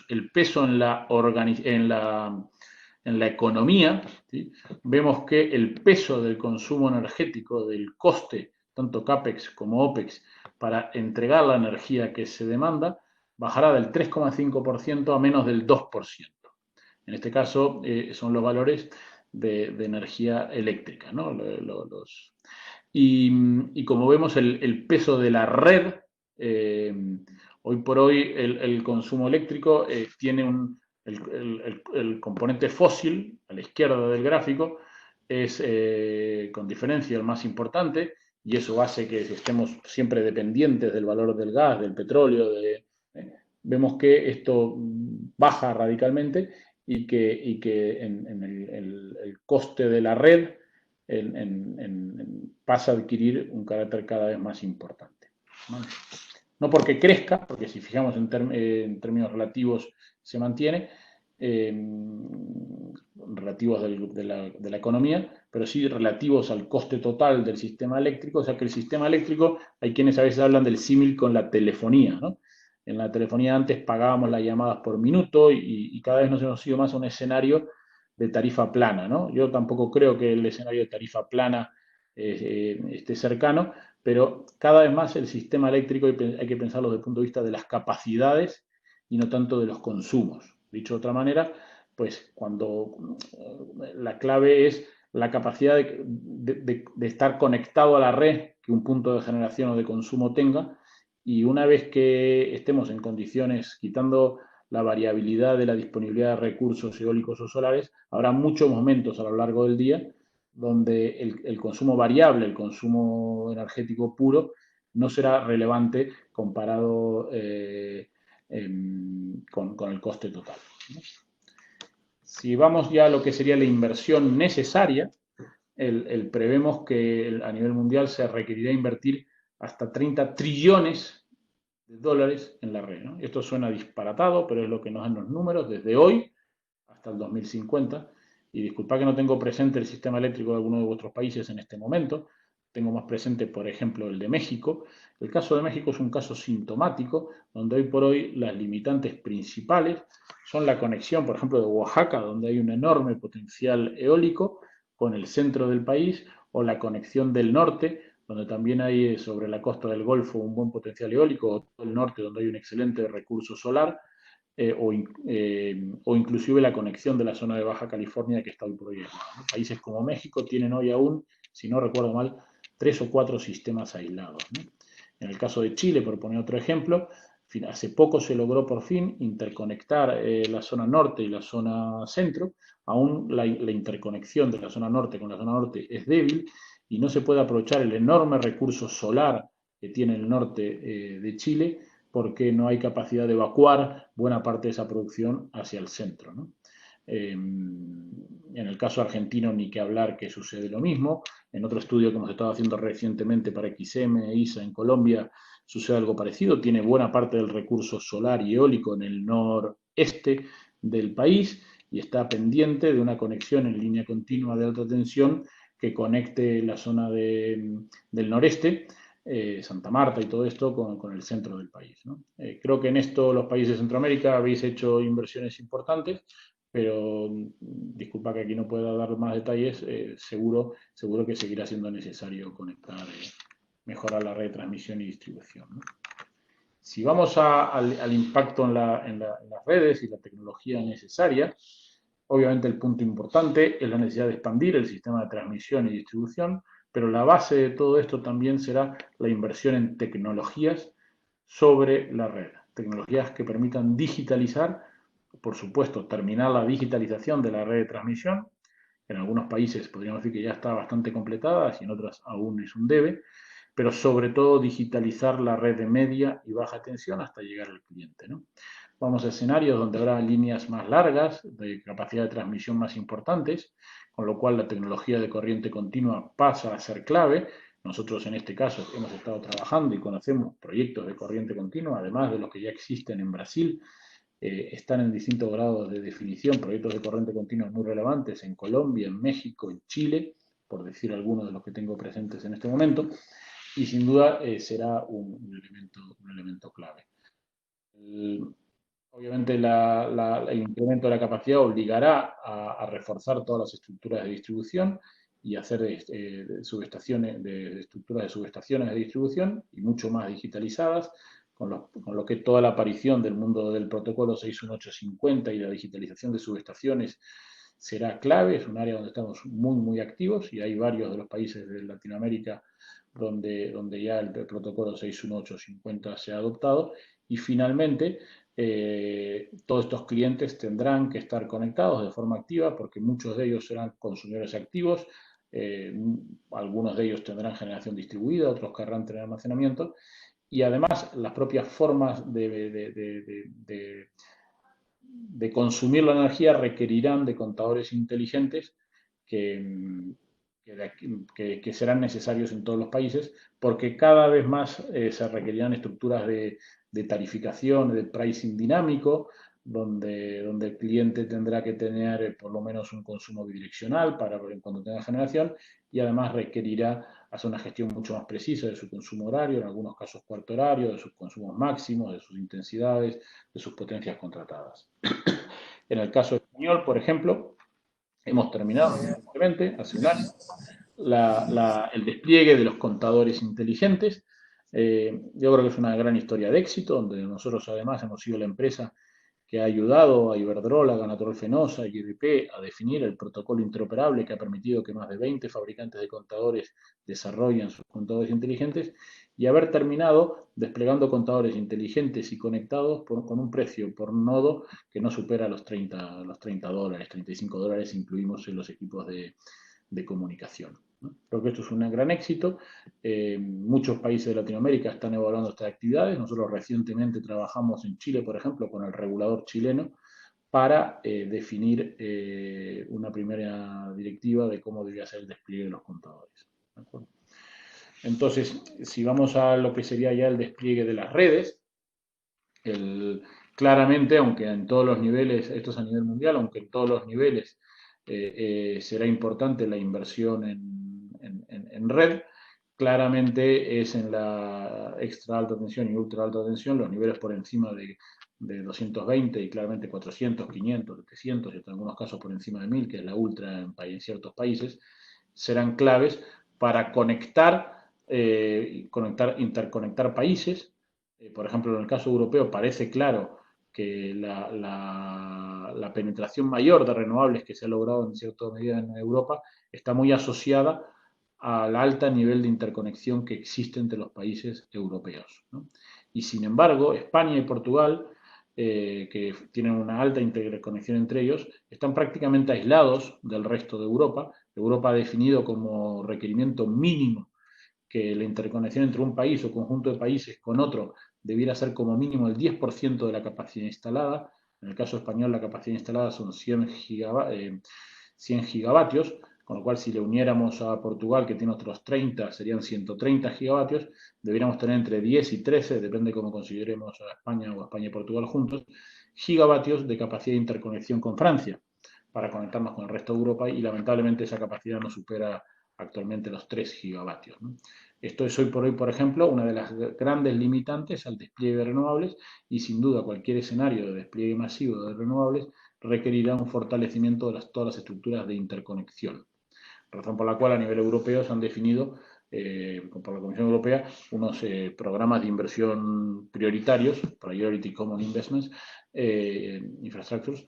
el peso en la economía, ¿sí? Vemos que el peso del consumo energético, del coste, tanto CAPEX como OPEX, para entregar la energía que se demanda, bajará del 3,5% a menos del 2%. En este caso son los valores de energía eléctrica, ¿no? Y como vemos, el peso de la red, hoy por hoy el consumo eléctrico tiene el componente fósil, a la izquierda del gráfico, es con diferencia el más importante, y eso hace que estemos siempre dependientes del valor del gas, del petróleo. Vemos que esto baja radicalmente y que en el coste de la red pasa a adquirir un carácter cada vez más importante, ¿vale? No porque crezca, porque si fijamos en términos relativos se mantiene, relativos de la economía, pero sí relativos al coste total del sistema eléctrico. O sea que el sistema eléctrico, hay quienes a veces hablan del símil con la telefonía, ¿no? En la telefonía antes pagábamos las llamadas por minuto y cada vez nos hemos ido más a un escenario de tarifa plana, ¿no? Yo tampoco creo que el escenario de tarifa plana esté cercano, pero cada vez más el sistema eléctrico hay que pensarlo desde el punto de vista de las capacidades y no tanto de los consumos. Dicho de otra manera, pues cuando la clave es la capacidad de estar conectado a la red que un punto de generación o de consumo tenga, y una vez que estemos en condiciones, quitando la variabilidad de la disponibilidad de recursos eólicos o solares, habrá muchos momentos a lo largo del día donde el consumo variable, el consumo energético puro, no será relevante comparado con el coste total, ¿no? Si vamos ya a lo que sería la inversión necesaria, prevemos que a nivel mundial se requerirá invertir hasta 30 trillones de dólares en la red, ¿no? Esto suena disparatado, pero es lo que nos dan los números desde hoy hasta el 2050. Y disculpa que no tengo presente el sistema eléctrico de alguno de vuestros países en este momento. Tengo más presente, por ejemplo, el de México. El caso de México es un caso sintomático, donde hoy por hoy las limitantes principales son la conexión, por ejemplo, de Oaxaca, donde hay un enorme potencial eólico, con el centro del país, o la conexión del norte, donde también hay sobre la costa del Golfo un buen potencial eólico, o todo el norte, donde hay un excelente recurso solar, o inclusive la conexión de la zona de Baja California que está hoy por hoy aislada, ¿no? Países como México tienen hoy aún, si no recuerdo mal, 3 o 4 sistemas aislados, ¿no? En el caso de Chile, por poner otro ejemplo, hace poco se logró por fin interconectar la zona norte y la zona centro. Aún la interconexión de la zona norte con la zona norte es débil y no se puede aprovechar el enorme recurso solar que tiene el norte de Chile, porque no hay capacidad de evacuar buena parte de esa producción hacia el centro, ¿no? En el caso argentino, ni que hablar que sucede lo mismo. En otro estudio que hemos estado haciendo recientemente para XM e ISA en Colombia, sucede algo parecido. Tiene buena parte del recurso solar y eólico en el noreste del país y está pendiente de una conexión en línea continua de alta tensión que conecte la zona del noreste, Santa Marta y todo esto con el centro del país, ¿no? Creo que en esto los países de Centroamérica habéis hecho inversiones importantes, pero disculpa que aquí no pueda dar más detalles, seguro que seguirá siendo necesario conectar, mejorar la red de transmisión y distribución, ¿no? Si vamos al impacto en las redes y la tecnología necesaria, obviamente el punto importante es la necesidad de expandir el sistema de transmisión y distribución, pero la base de todo esto también será la inversión en tecnologías sobre la red, tecnologías que permitan digitalizar, por supuesto, terminar la digitalización de la red de transmisión. En algunos países podríamos decir que ya está bastante completada y en otras aún es un debe, pero sobre todo digitalizar la red de media y baja tensión hasta llegar al cliente, ¿no? Vamos a escenarios donde habrá líneas más largas, de capacidad de transmisión más importantes, con lo cual la tecnología de corriente continua pasa a ser clave. Nosotros en este caso hemos estado trabajando y conocemos proyectos de corriente continua, además de los que ya existen en Brasil. Están en distintos grados de definición, proyectos de corriente continua muy relevantes en Colombia, en México, en Chile, por decir algunos de los que tengo presentes en este momento, y sin duda será un elemento clave. Obviamente el incremento de la capacidad obligará a reforzar todas las estructuras de distribución y hacer subestaciones, estructuras de subestaciones de distribución y mucho más digitalizadas, con lo que toda la aparición del mundo del protocolo 61850 y la digitalización de subestaciones será clave. Es un área donde estamos muy activos y hay varios de los países de Latinoamérica donde ya el protocolo 61850 se ha adoptado. Y finalmente, todos estos clientes tendrán que estar conectados de forma activa porque muchos de ellos serán consumidores activos, algunos de ellos tendrán generación distribuida, otros querrán tener almacenamiento y además las propias formas de consumir la energía requerirán de contadores inteligentes que, que serán necesarios en todos los países, porque cada vez más se requerirán estructuras de tarificación, de pricing dinámico, donde el cliente tendrá que tener por lo menos un consumo bidireccional para cuando tenga generación y además requerirá hacer una gestión mucho más precisa de su consumo horario, en algunos casos cuarto horario, de sus consumos máximos, de sus intensidades, de sus potencias contratadas. En el caso español, por ejemplo, hemos terminado recientemente, hace un año, el despliegue de los contadores inteligentes. Yo creo que es una gran historia de éxito, donde nosotros además hemos sido la empresa que ha ayudado a Iberdrola, Ganatrol Fenosa y EDP a definir el protocolo interoperable que ha permitido que más de 20 fabricantes de contadores desarrollen sus contadores inteligentes y haber terminado desplegando contadores inteligentes y conectados con un precio por nodo que no supera los $30, $35 incluimos en los equipos de comunicación, ¿no? Creo que esto es un gran éxito. Muchos países de Latinoamérica están evaluando estas actividades. Nosotros recientemente trabajamos en Chile, por ejemplo, con el regulador chileno para definir una primera directiva de cómo debía ser el despliegue de los contadores. ¿De acuerdo? Entonces, si vamos a lo que sería ya el despliegue de las redes, el, claramente, aunque en todos los niveles, esto es a nivel mundial, aunque en todos los niveles será importante la inversión en red, claramente es en la extra alta tensión y ultra alta tensión, los niveles por encima de 220 y claramente 400, 500, 700 y en algunos casos por encima de 1000, que es la ultra en ciertos países, serán claves para interconectar países. Por ejemplo, en el caso europeo parece claro que la penetración mayor de renovables que se ha logrado en cierta medida en Europa está muy asociada al alto nivel de interconexión que existe entre los países europeos, ¿no? Y sin embargo, España y Portugal, que tienen una alta interconexión entre ellos, están prácticamente aislados del resto de Europa. Europa ha definido como requerimiento mínimo que la interconexión entre un país o conjunto de países con otro debiera ser como mínimo el 10% de la capacidad instalada. En el caso español, la capacidad instalada son 100 gigavatios, con lo cual si le uniéramos a Portugal, que tiene otros 30, serían 130 gigavatios, deberíamos tener entre 10 y 13, depende de cómo consideremos a España o a España y Portugal juntos, gigavatios de capacidad de interconexión con Francia para conectarnos con el resto de Europa y lamentablemente esa capacidad no supera actualmente los 3 gigavatios, ¿no? Esto es hoy por hoy, por ejemplo, una de las grandes limitantes al despliegue de renovables y sin duda cualquier escenario de despliegue masivo de renovables requerirá un fortalecimiento de todas las estructuras de interconexión, razón por la cual a nivel europeo se han definido por la Comisión Europea unos programas de inversión prioritarios, Priority Common Investments, Infrastructures,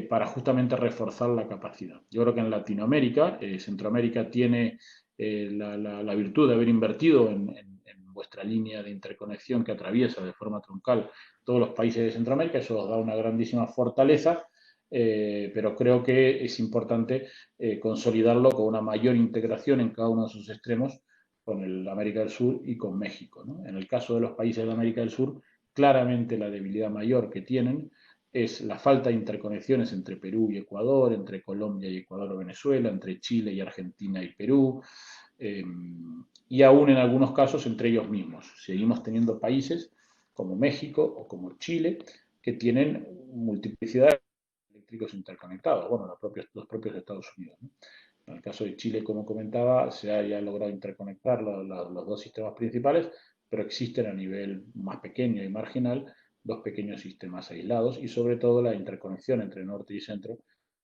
para justamente reforzar la capacidad. Yo creo que en Latinoamérica, Centroamérica tiene la virtud de haber invertido en vuestra línea de interconexión que atraviesa de forma troncal todos los países de Centroamérica, eso os da una grandísima fortaleza, pero creo que es importante consolidarlo con una mayor integración en cada uno de sus extremos con el América del Sur y con México, ¿no? En el caso de los países de América del Sur, claramente la debilidad mayor que tienen es la falta de interconexiones entre Perú y Ecuador, entre Colombia y Ecuador o Venezuela, entre Chile y Argentina y Perú, eh, y aún en algunos casos entre ellos mismos. Seguimos teniendo países como México o como Chile que tienen multiplicidad eléctricos interconectados, bueno, los propios Estados Unidos, ¿no? En el caso de Chile, como comentaba, se ha ya logrado interconectar los dos sistemas principales, pero existen a nivel más pequeño y marginal dos pequeños sistemas aislados y sobre todo la interconexión entre norte y centro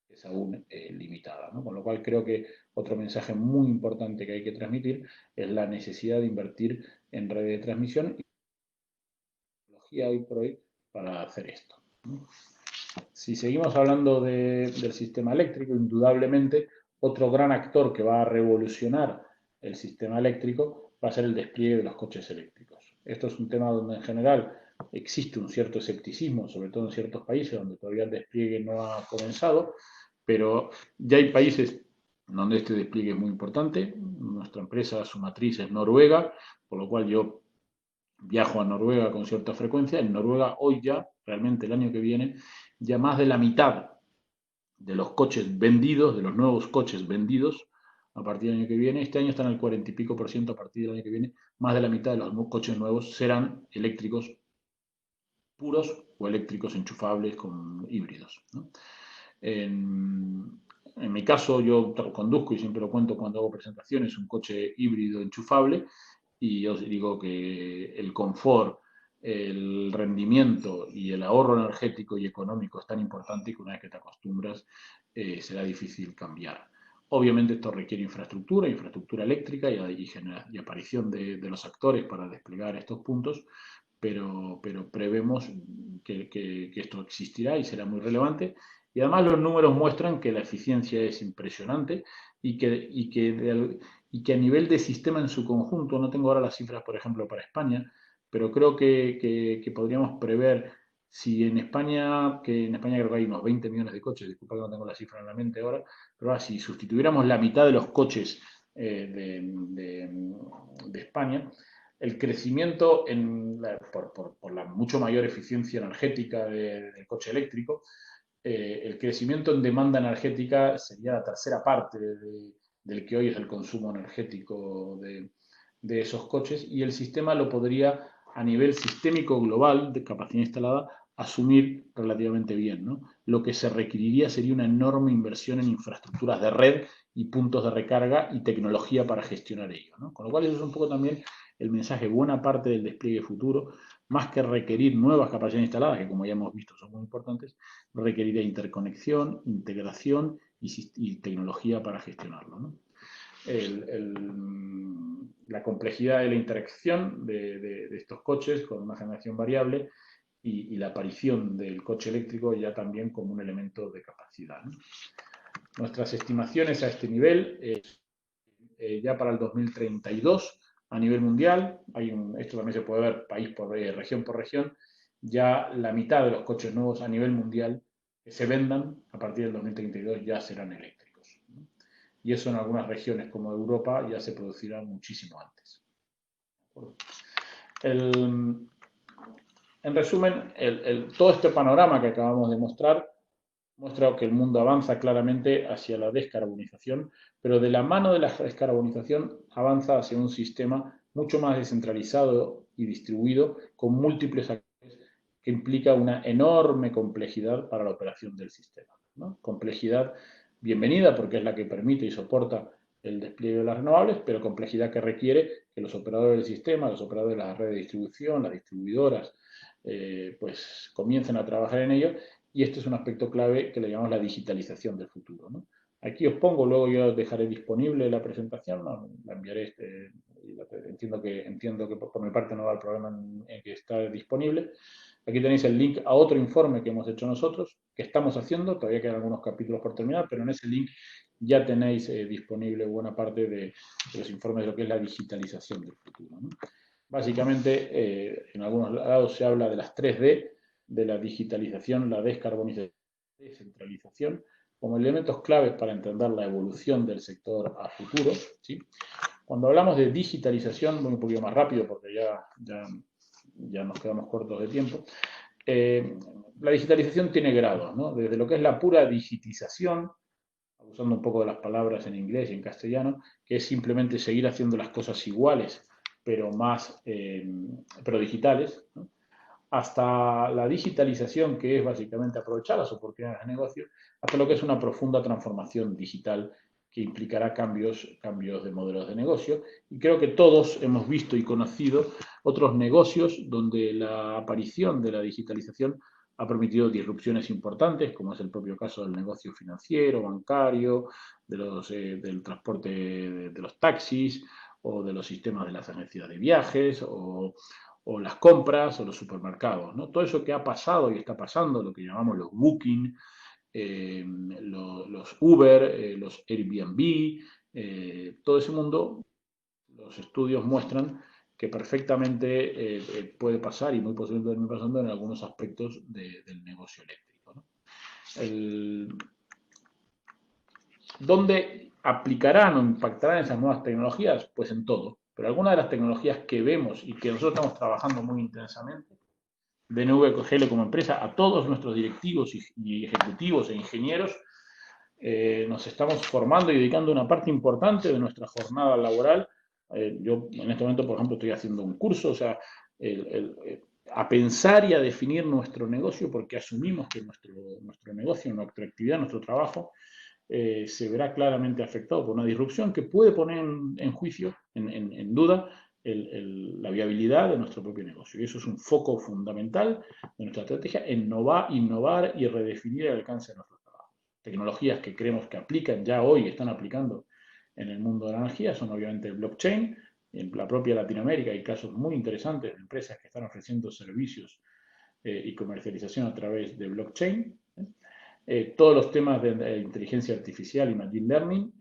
es aún limitada, ¿no? Con lo cual creo que otro mensaje muy importante que hay que transmitir es la necesidad de invertir en redes de transmisión y tecnología hoy por hoy para hacer esto, ¿no? Si seguimos hablando del sistema eléctrico, indudablemente otro gran actor que va a revolucionar el sistema eléctrico va a ser el despliegue de los coches eléctricos. Esto es un tema donde en general existe un cierto escepticismo, sobre todo en ciertos países donde todavía el despliegue no ha comenzado, pero ya hay países donde este despliegue es muy importante. Nuestra empresa, su matriz es Noruega, por lo cual yo viajo a Noruega con cierta frecuencia. En Noruega hoy ya, realmente el año que viene, ya más de la mitad de los coches vendidos, de los nuevos coches vendidos a partir del año que viene, este año están al 40 y pico por ciento, a partir del año que viene, más de la mitad de los coches nuevos serán eléctricos puros o eléctricos enchufables con híbridos, ¿no? En mi caso, yo conduzco y siempre lo cuento cuando hago presentaciones, un coche híbrido enchufable y yo os digo que el confort, el rendimiento y el ahorro energético y económico es tan importante que una vez que te acostumbras será difícil cambiar. Obviamente esto requiere infraestructura, infraestructura eléctrica y aparición de los actores para desplegar estos puntos, pero prevemos que esto existirá y será muy relevante. Y además los números muestran que la eficiencia es impresionante y que a nivel de sistema en su conjunto, no tengo ahora las cifras, por ejemplo, para España, pero creo que podríamos prever si en España creo que hay unos 20 millones de coches, disculpa que no tengo la cifra en la mente ahora, pero ahora si sustituyéramos la mitad de los coches de España, el crecimiento por la mucho mayor eficiencia energética del coche eléctrico, el crecimiento en demanda energética sería la tercera parte del que hoy es el consumo energético de esos coches y el sistema lo podría, a nivel sistémico global de capacidad instalada, asumir relativamente bien, ¿no? Lo que se requeriría sería una enorme inversión en infraestructuras de red y puntos de recarga y tecnología para gestionar ello, ¿no? Con lo cual eso es un poco también el mensaje, buena parte del despliegue futuro, más que requerir nuevas capacidades instaladas, que como ya hemos visto son muy importantes, requeriría interconexión, integración y tecnología para gestionarlo, ¿no? La complejidad de la interacción de estos coches con una generación variable y la aparición del coche eléctrico ya también como un elemento de capacidad, ¿no? Nuestras estimaciones a este nivel, ya para el 2032 a nivel mundial, esto también se puede ver país región por región, ya la mitad de los coches nuevos a nivel mundial que se vendan a partir del 2032 ya serán eléctricos, ¿no? Y eso en algunas regiones como Europa ya se producirá muchísimo antes. En resumen, todo este panorama que acabamos de mostrar muestra que el mundo avanza claramente hacia la descarbonización, pero de la mano de la descarbonización avanza hacia un sistema mucho más descentralizado y distribuido, con múltiples actores, que implica una enorme complejidad para la operación del sistema, ¿no? Complejidad bienvenida porque es la que permite y soporta el despliegue de las renovables, pero complejidad que requiere que los operadores del sistema, los operadores de la red de distribución, las distribuidoras, pues comiencen a trabajar en ello, y este es un aspecto clave que le llamamos la digitalización del futuro, ¿no? Aquí os pongo, luego yo dejaré disponible la presentación, ¿no? La enviaré, entiendo que por mi parte no va el problema en que está disponible. Aquí tenéis el link a otro informe que hemos hecho nosotros, que estamos haciendo, todavía quedan algunos capítulos por terminar, pero en ese link ya tenéis disponible buena parte de los informes de lo que es la digitalización del futuro, ¿no? Básicamente, en algunos lados se habla de las 3D, de la digitalización, la descarbonización, la descentralización, como elementos claves para entender la evolución del sector a futuro, ¿sí? Cuando hablamos de digitalización, voy un poquito más rápido porque ya nos quedamos cortos de tiempo. La digitalización tiene grados, ¿no? Desde lo que es la pura digitización, usando un poco de las palabras en inglés y en castellano, que es simplemente seguir haciendo las cosas iguales, pero pero digitales, ¿no? Hasta la digitalización, que es básicamente aprovechar las oportunidades de negocio, hasta lo que es una profunda transformación digital que implicará cambios de modelos de negocio. Y creo que todos hemos visto y conocido otros negocios donde la aparición de la digitalización ha permitido disrupciones importantes, como es el propio caso del negocio financiero, bancario, del transporte de los taxis, o de los sistemas de las agencias de viajes, o las compras, o los supermercados, ¿no? Todo eso que ha pasado y está pasando, lo que llamamos los Booking, los Uber, los Airbnb, todo ese mundo, los estudios muestran que perfectamente puede pasar, y muy posiblemente termine pasando en algunos aspectos del negocio eléctrico, ¿no? ¿Dónde aplicarán o impactarán esas nuevas tecnologías? Pues en todo. Pero algunas de las tecnologías que vemos y que nosotros estamos trabajando muy intensamente, DNVGL como empresa, a todos nuestros directivos y ejecutivos e ingenieros, nos estamos formando y dedicando una parte importante de nuestra jornada laboral. Yo en este momento, por ejemplo, estoy haciendo un curso, o sea, a pensar y a definir nuestro negocio, porque asumimos que nuestro negocio, nuestra actividad, nuestro trabajo, se verá claramente afectado por una disrupción que puede poner en juicio, en duda, la viabilidad de nuestro propio negocio. Y eso es un foco fundamental de nuestra estrategia, innovar y redefinir el alcance de nuestros trabajos. Tecnologías que creemos que aplican ya hoy, están aplicando en el mundo de la energía, son obviamente el blockchain. En la propia Latinoamérica hay casos muy interesantes de empresas que están ofreciendo servicios y comercialización a través de blockchain. Todos los temas de inteligencia artificial y machine learning,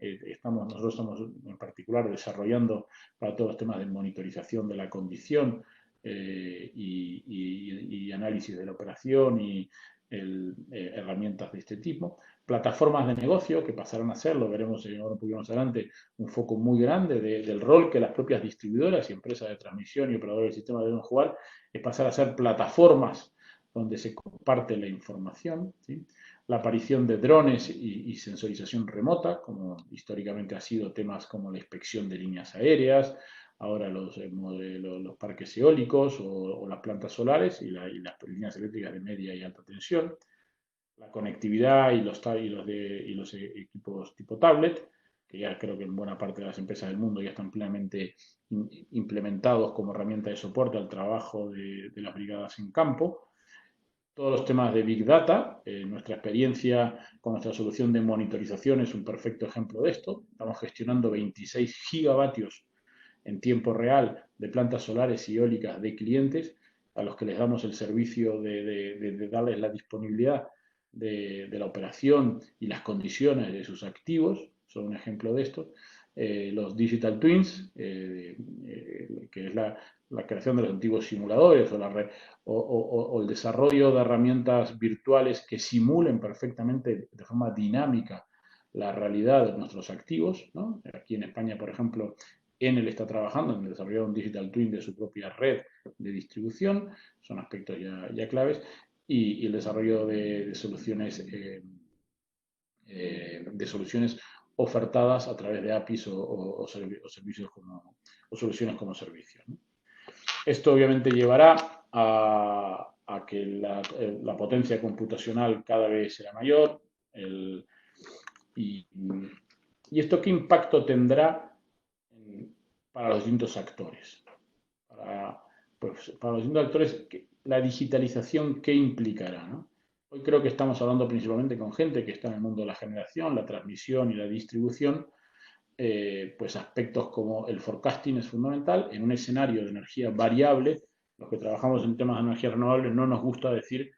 nosotros estamos en particular desarrollando para todos los temas de monitorización de la condición y análisis de la operación y herramientas de este tipo. Plataformas de negocio que pasarán a ser, lo veremos ahora un poquito más adelante, un foco muy grande del rol que las propias distribuidoras y empresas de transmisión y operadores del sistema deben jugar, es pasar a ser plataformas donde se comparte la información, ¿sí? La aparición de drones y sensorización remota, como históricamente ha sido temas como la inspección de líneas aéreas, ahora los parques eólicos o las plantas solares y las líneas eléctricas de media y alta tensión, la conectividad y los equipos tipo tablet, que ya creo que en buena parte de las empresas del mundo ya están plenamente implementados como herramienta de soporte al trabajo de las brigadas en campo. Todos los temas de Big Data, nuestra experiencia con nuestra solución de monitorización es un perfecto ejemplo de esto. Estamos gestionando 26 gigavatios en tiempo real de plantas solares y eólicas de clientes a los que les damos el servicio de darles la disponibilidad de la operación y las condiciones de sus activos. Son un ejemplo de esto. Los Digital Twins, que es la creación de los antiguos simuladores o el desarrollo de herramientas virtuales que simulen perfectamente de forma dinámica la realidad de nuestros activos, ¿no? Aquí en España, por ejemplo, Enel está trabajando en desarrollar un Digital Twin de su propia red de distribución, son aspectos ya claves, y el desarrollo de soluciones ofertadas a través de APIs o servicios o soluciones como servicio, ¿no? Esto obviamente llevará a que la potencia computacional cada vez será mayor. ¿Y esto qué impacto tendrá para los distintos actores? Para los distintos actores, la digitalización, ¿qué implicará, ¿no? Hoy creo que estamos hablando principalmente con gente que está en el mundo de la generación, la transmisión y la distribución. Pues aspectos como el forecasting es fundamental. En un escenario de energía variable, los que trabajamos en temas de energía renovable no nos gusta decir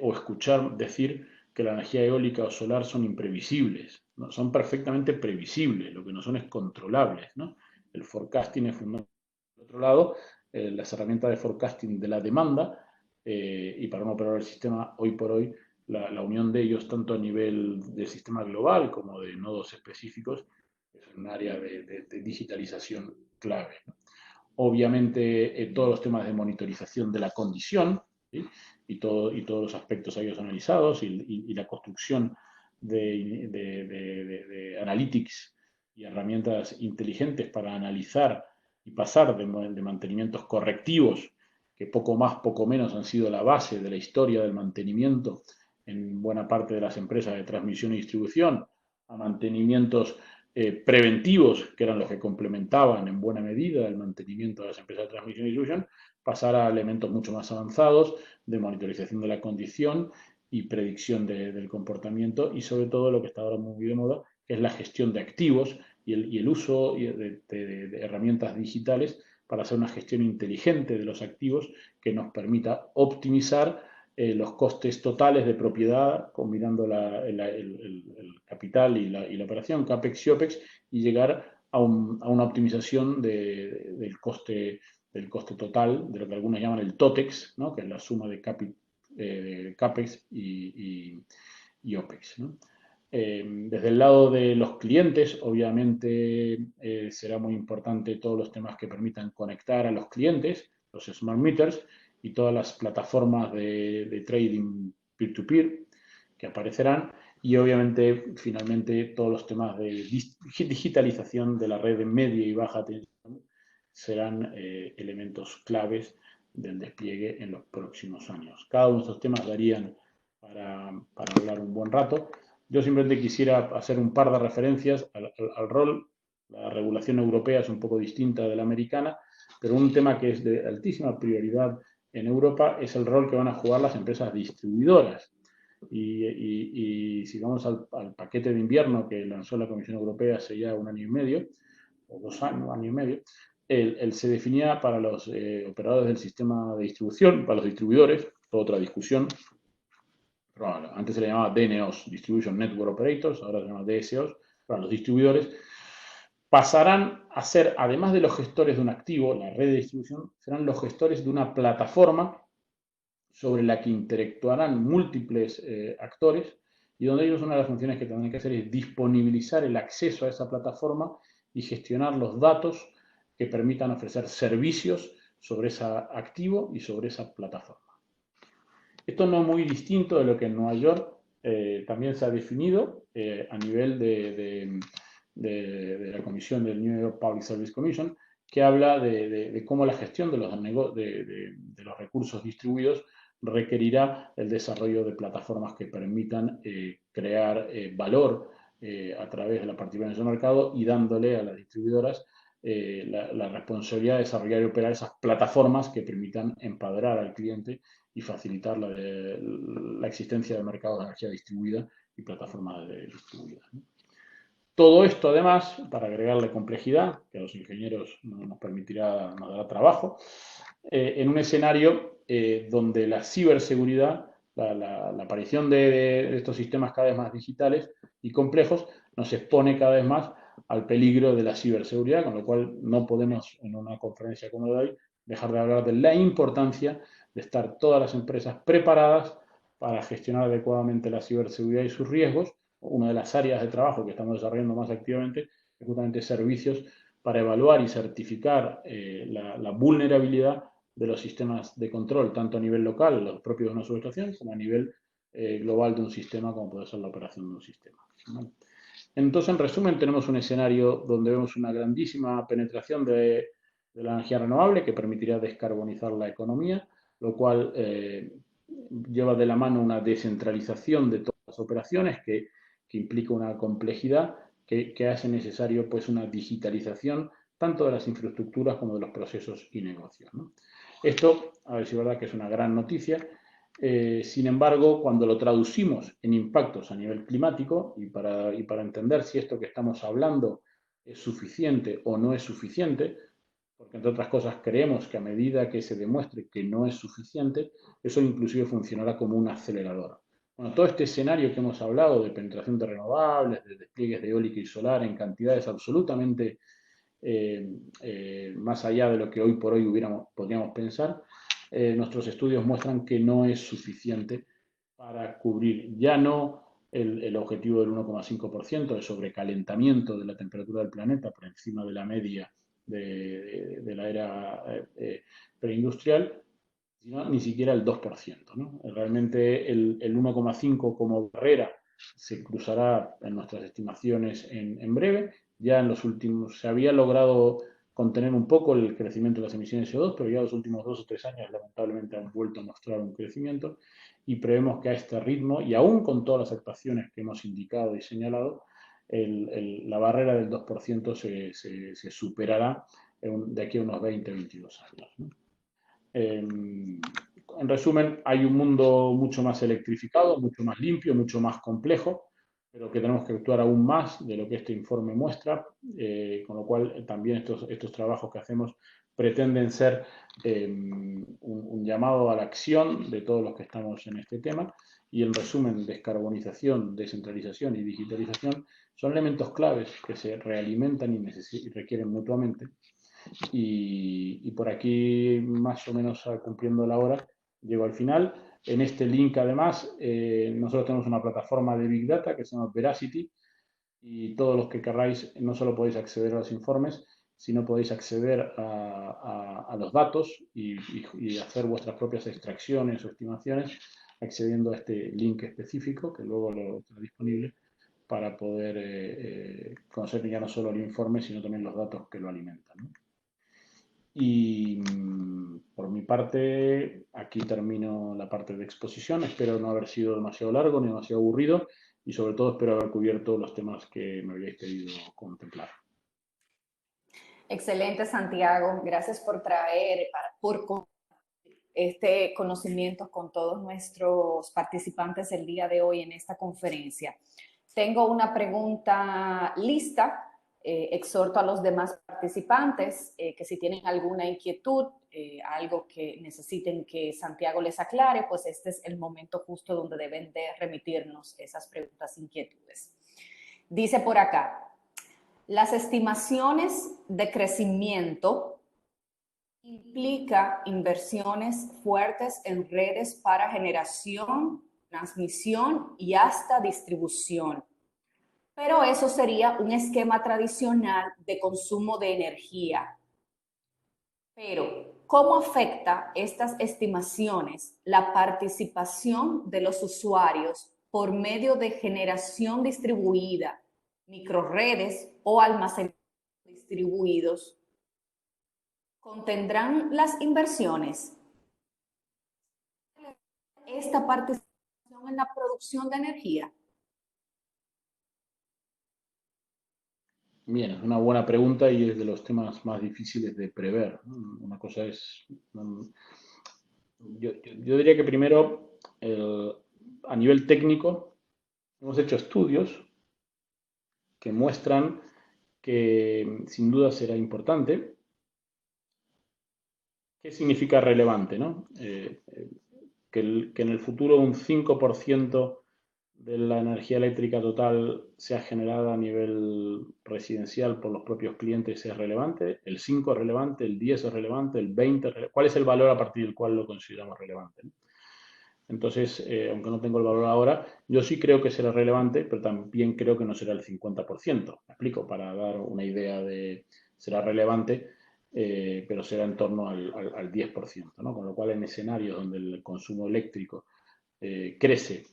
o escuchar decir que la energía eólica o solar son imprevisibles, ¿no? Son perfectamente previsibles, lo que no son es controlables, ¿no? El forecasting es fundamental. Por otro lado, las herramientas de forecasting de la demanda y para un operador del sistema, hoy por hoy, la unión de ellos, tanto a nivel de sistema global como de nodos específicos, es un área de digitalización clave, ¿no? Obviamente, todos los temas de monitorización de la condición, ¿sí? y todos los aspectos a ellos analizados y la construcción de analytics y herramientas inteligentes para analizar y pasar de mantenimientos correctivos, que poco más, poco menos han sido la base de la historia del mantenimiento en buena parte de las empresas de transmisión y distribución, a mantenimientos preventivos, que eran los que complementaban en buena medida el mantenimiento de las empresas de transmisión y distribución, pasar a elementos mucho más avanzados de monitorización de la condición y predicción del comportamiento y sobre todo lo que está ahora muy de moda, que es la gestión de activos y el uso de herramientas digitales para hacer una gestión inteligente de los activos que nos permita optimizar los costes totales de propiedad, combinando el capital y la operación, CAPEX y OPEX, y llegar a una optimización del coste total, de lo que algunos llaman el TOTEX, ¿no? Que es la suma de CAPEX y OPEX, ¿no? Desde el lado de los clientes, obviamente será muy importante todos los temas que permitan conectar a los clientes, los smart meters, y todas las plataformas de trading peer-to-peer que aparecerán, y obviamente finalmente todos los temas de digitalización de la red de media y baja tensión serán elementos claves del despliegue en los próximos años. Cada uno de estos temas darían para hablar un buen rato. Yo simplemente quisiera hacer un par de referencias al rol. La regulación europea es un poco distinta de la americana, pero un tema que es de altísima prioridad en Europa es el rol que van a jugar las empresas distribuidoras. Y si vamos al paquete de invierno que lanzó la Comisión Europea hace ya un año y medio, o 2 años, un año y medio, se definía para los operadores del sistema de distribución, para los distribuidores, toda otra discusión. Pero antes se le llamaba DNOs, Distribution Network Operators, ahora se llama DSOs, para los distribuidores, pasarán a ser, además de los gestores de un activo, la red de distribución, serán los gestores de una plataforma sobre la que interactuarán múltiples actores y donde ellos una de las funciones que tendrán que hacer es disponibilizar el acceso a esa plataforma y gestionar los datos que permitan ofrecer servicios sobre ese activo y sobre esa plataforma. Esto no es muy distinto de lo que en Nueva York también se ha definido a nivel de la comisión del New York Public Service Commission, que habla de cómo la gestión de de los recursos distribuidos requerirá el desarrollo de plataformas que permitan crear valor a través de la participación en el mercado y dándole a las distribuidoras la responsabilidad de desarrollar y operar esas plataformas que permitan empoderar al cliente y facilitar la existencia de mercados de energía distribuida y plataformas distribuidas, ¿no? Todo esto, además, para agregarle complejidad, que a los ingenieros nos permitirá, nos dará trabajo, en un escenario donde la ciberseguridad, la aparición de estos sistemas cada vez más digitales y complejos, nos expone cada vez más al peligro de la ciberseguridad, con lo cual no podemos, en una conferencia como la de hoy, dejar de hablar de la importancia de estar todas las empresas preparadas para gestionar adecuadamente la ciberseguridad y sus riesgos. Una de las áreas de trabajo que estamos desarrollando más activamente es justamente servicios para evaluar y certificar la vulnerabilidad de los sistemas de control, tanto a nivel local, los propios de una subestación, como a nivel global de un sistema, como puede ser la operación de un sistema, ¿no? Entonces, en resumen, tenemos un escenario donde vemos una grandísima penetración de la energía renovable que permitirá descarbonizar la economía, lo cual lleva de la mano una descentralización de todas las operaciones que implica una complejidad que hace necesario pues, una digitalización tanto de las infraestructuras como de los procesos y negocios, ¿no? Esto, a ver si es verdad que es una gran noticia. Sin embargo, cuando lo traducimos en impactos a nivel climático y para entender si esto que estamos hablando es suficiente o no es suficiente, porque entre otras cosas creemos que a medida que se demuestre que no es suficiente, eso inclusive funcionará como un acelerador. Bueno, todo este escenario que hemos hablado de penetración de renovables, de despliegues de eólica y solar en cantidades absolutamente más allá de lo que hoy por hoy podríamos pensar, nuestros estudios muestran que no es suficiente para cubrir ya no el objetivo del 1,5% de sobrecalentamiento de la temperatura del planeta por encima de la media de la era preindustrial, sino ni siquiera el 2%, ¿no? Realmente el 1,5 como barrera se cruzará en nuestras estimaciones en breve. Ya en los últimos, se había logrado contener un poco el crecimiento de las emisiones de CO2, pero ya los últimos 2 o 3 años lamentablemente han vuelto a mostrar un crecimiento y prevemos que a este ritmo, y aún con todas las actuaciones que hemos indicado y señalado, la barrera del 2% se superará de aquí a unos 20-22 años, ¿no? En resumen, hay un mundo mucho más electrificado, mucho más limpio, mucho más complejo, pero que tenemos que actuar aún más de lo que este informe muestra, con lo cual también estos trabajos que hacemos pretenden ser un llamado a la acción de todos los que estamos en este tema. Y en resumen, descarbonización, descentralización y digitalización son elementos claves que se realimentan y requieren mutuamente. Y por aquí, más o menos cumpliendo la hora, llego al final. En este link, además, nosotros tenemos una plataforma de Big Data que se llama Veracity y todos los que querráis no solo podéis acceder a los informes, sino podéis acceder a los datos y hacer vuestras propias extracciones o estimaciones accediendo a este link específico que luego lo está disponible para poder conocer ya no solo el informe, sino también los datos que lo alimentan, ¿no? Y por mi parte, aquí termino la parte de exposición. Espero no haber sido demasiado largo ni demasiado aburrido y sobre todo espero haber cubierto los temas que me habíais pedido contemplar. Excelente, Santiago. Gracias por traer, por este conocimiento con todos nuestros participantes el día de hoy en esta conferencia. Tengo una pregunta lista. Exhorto a los demás participantes que si tienen alguna inquietud, algo que necesiten que Santiago les aclare, pues este es el momento justo donde deben de remitirnos esas preguntas, inquietudes. Dice por acá, las estimaciones de crecimiento implica inversiones fuertes en redes para generación, transmisión y hasta distribución. Pero eso sería un esquema tradicional de consumo de energía. Pero, ¿cómo afecta estas estimaciones la participación de los usuarios por medio de generación distribuida, microredes o almacenamientos distribuidos? ¿Contendrán las inversiones esta participación en la producción de energía? Bien, es una buena pregunta y es de los temas más difíciles de prever, ¿no? Una cosa es, yo diría que primero, a nivel técnico, hemos hecho estudios que muestran que sin duda será importante. ¿Qué significa relevante, no? Que en el futuro un 5% de la energía eléctrica total sea generada a nivel residencial por los propios clientes es relevante, el 5 es relevante, el 10 es relevante, el 20 es relevante. ¿Cuál es el valor a partir del cual lo consideramos relevante, ¿no? Entonces, aunque no tengo el valor ahora, yo sí creo que será relevante, pero también creo que no será el 50%. Me explico, para dar una idea de será relevante, pero será en torno al 10%, ¿no? Con lo cual, en escenarios donde el consumo eléctrico crece,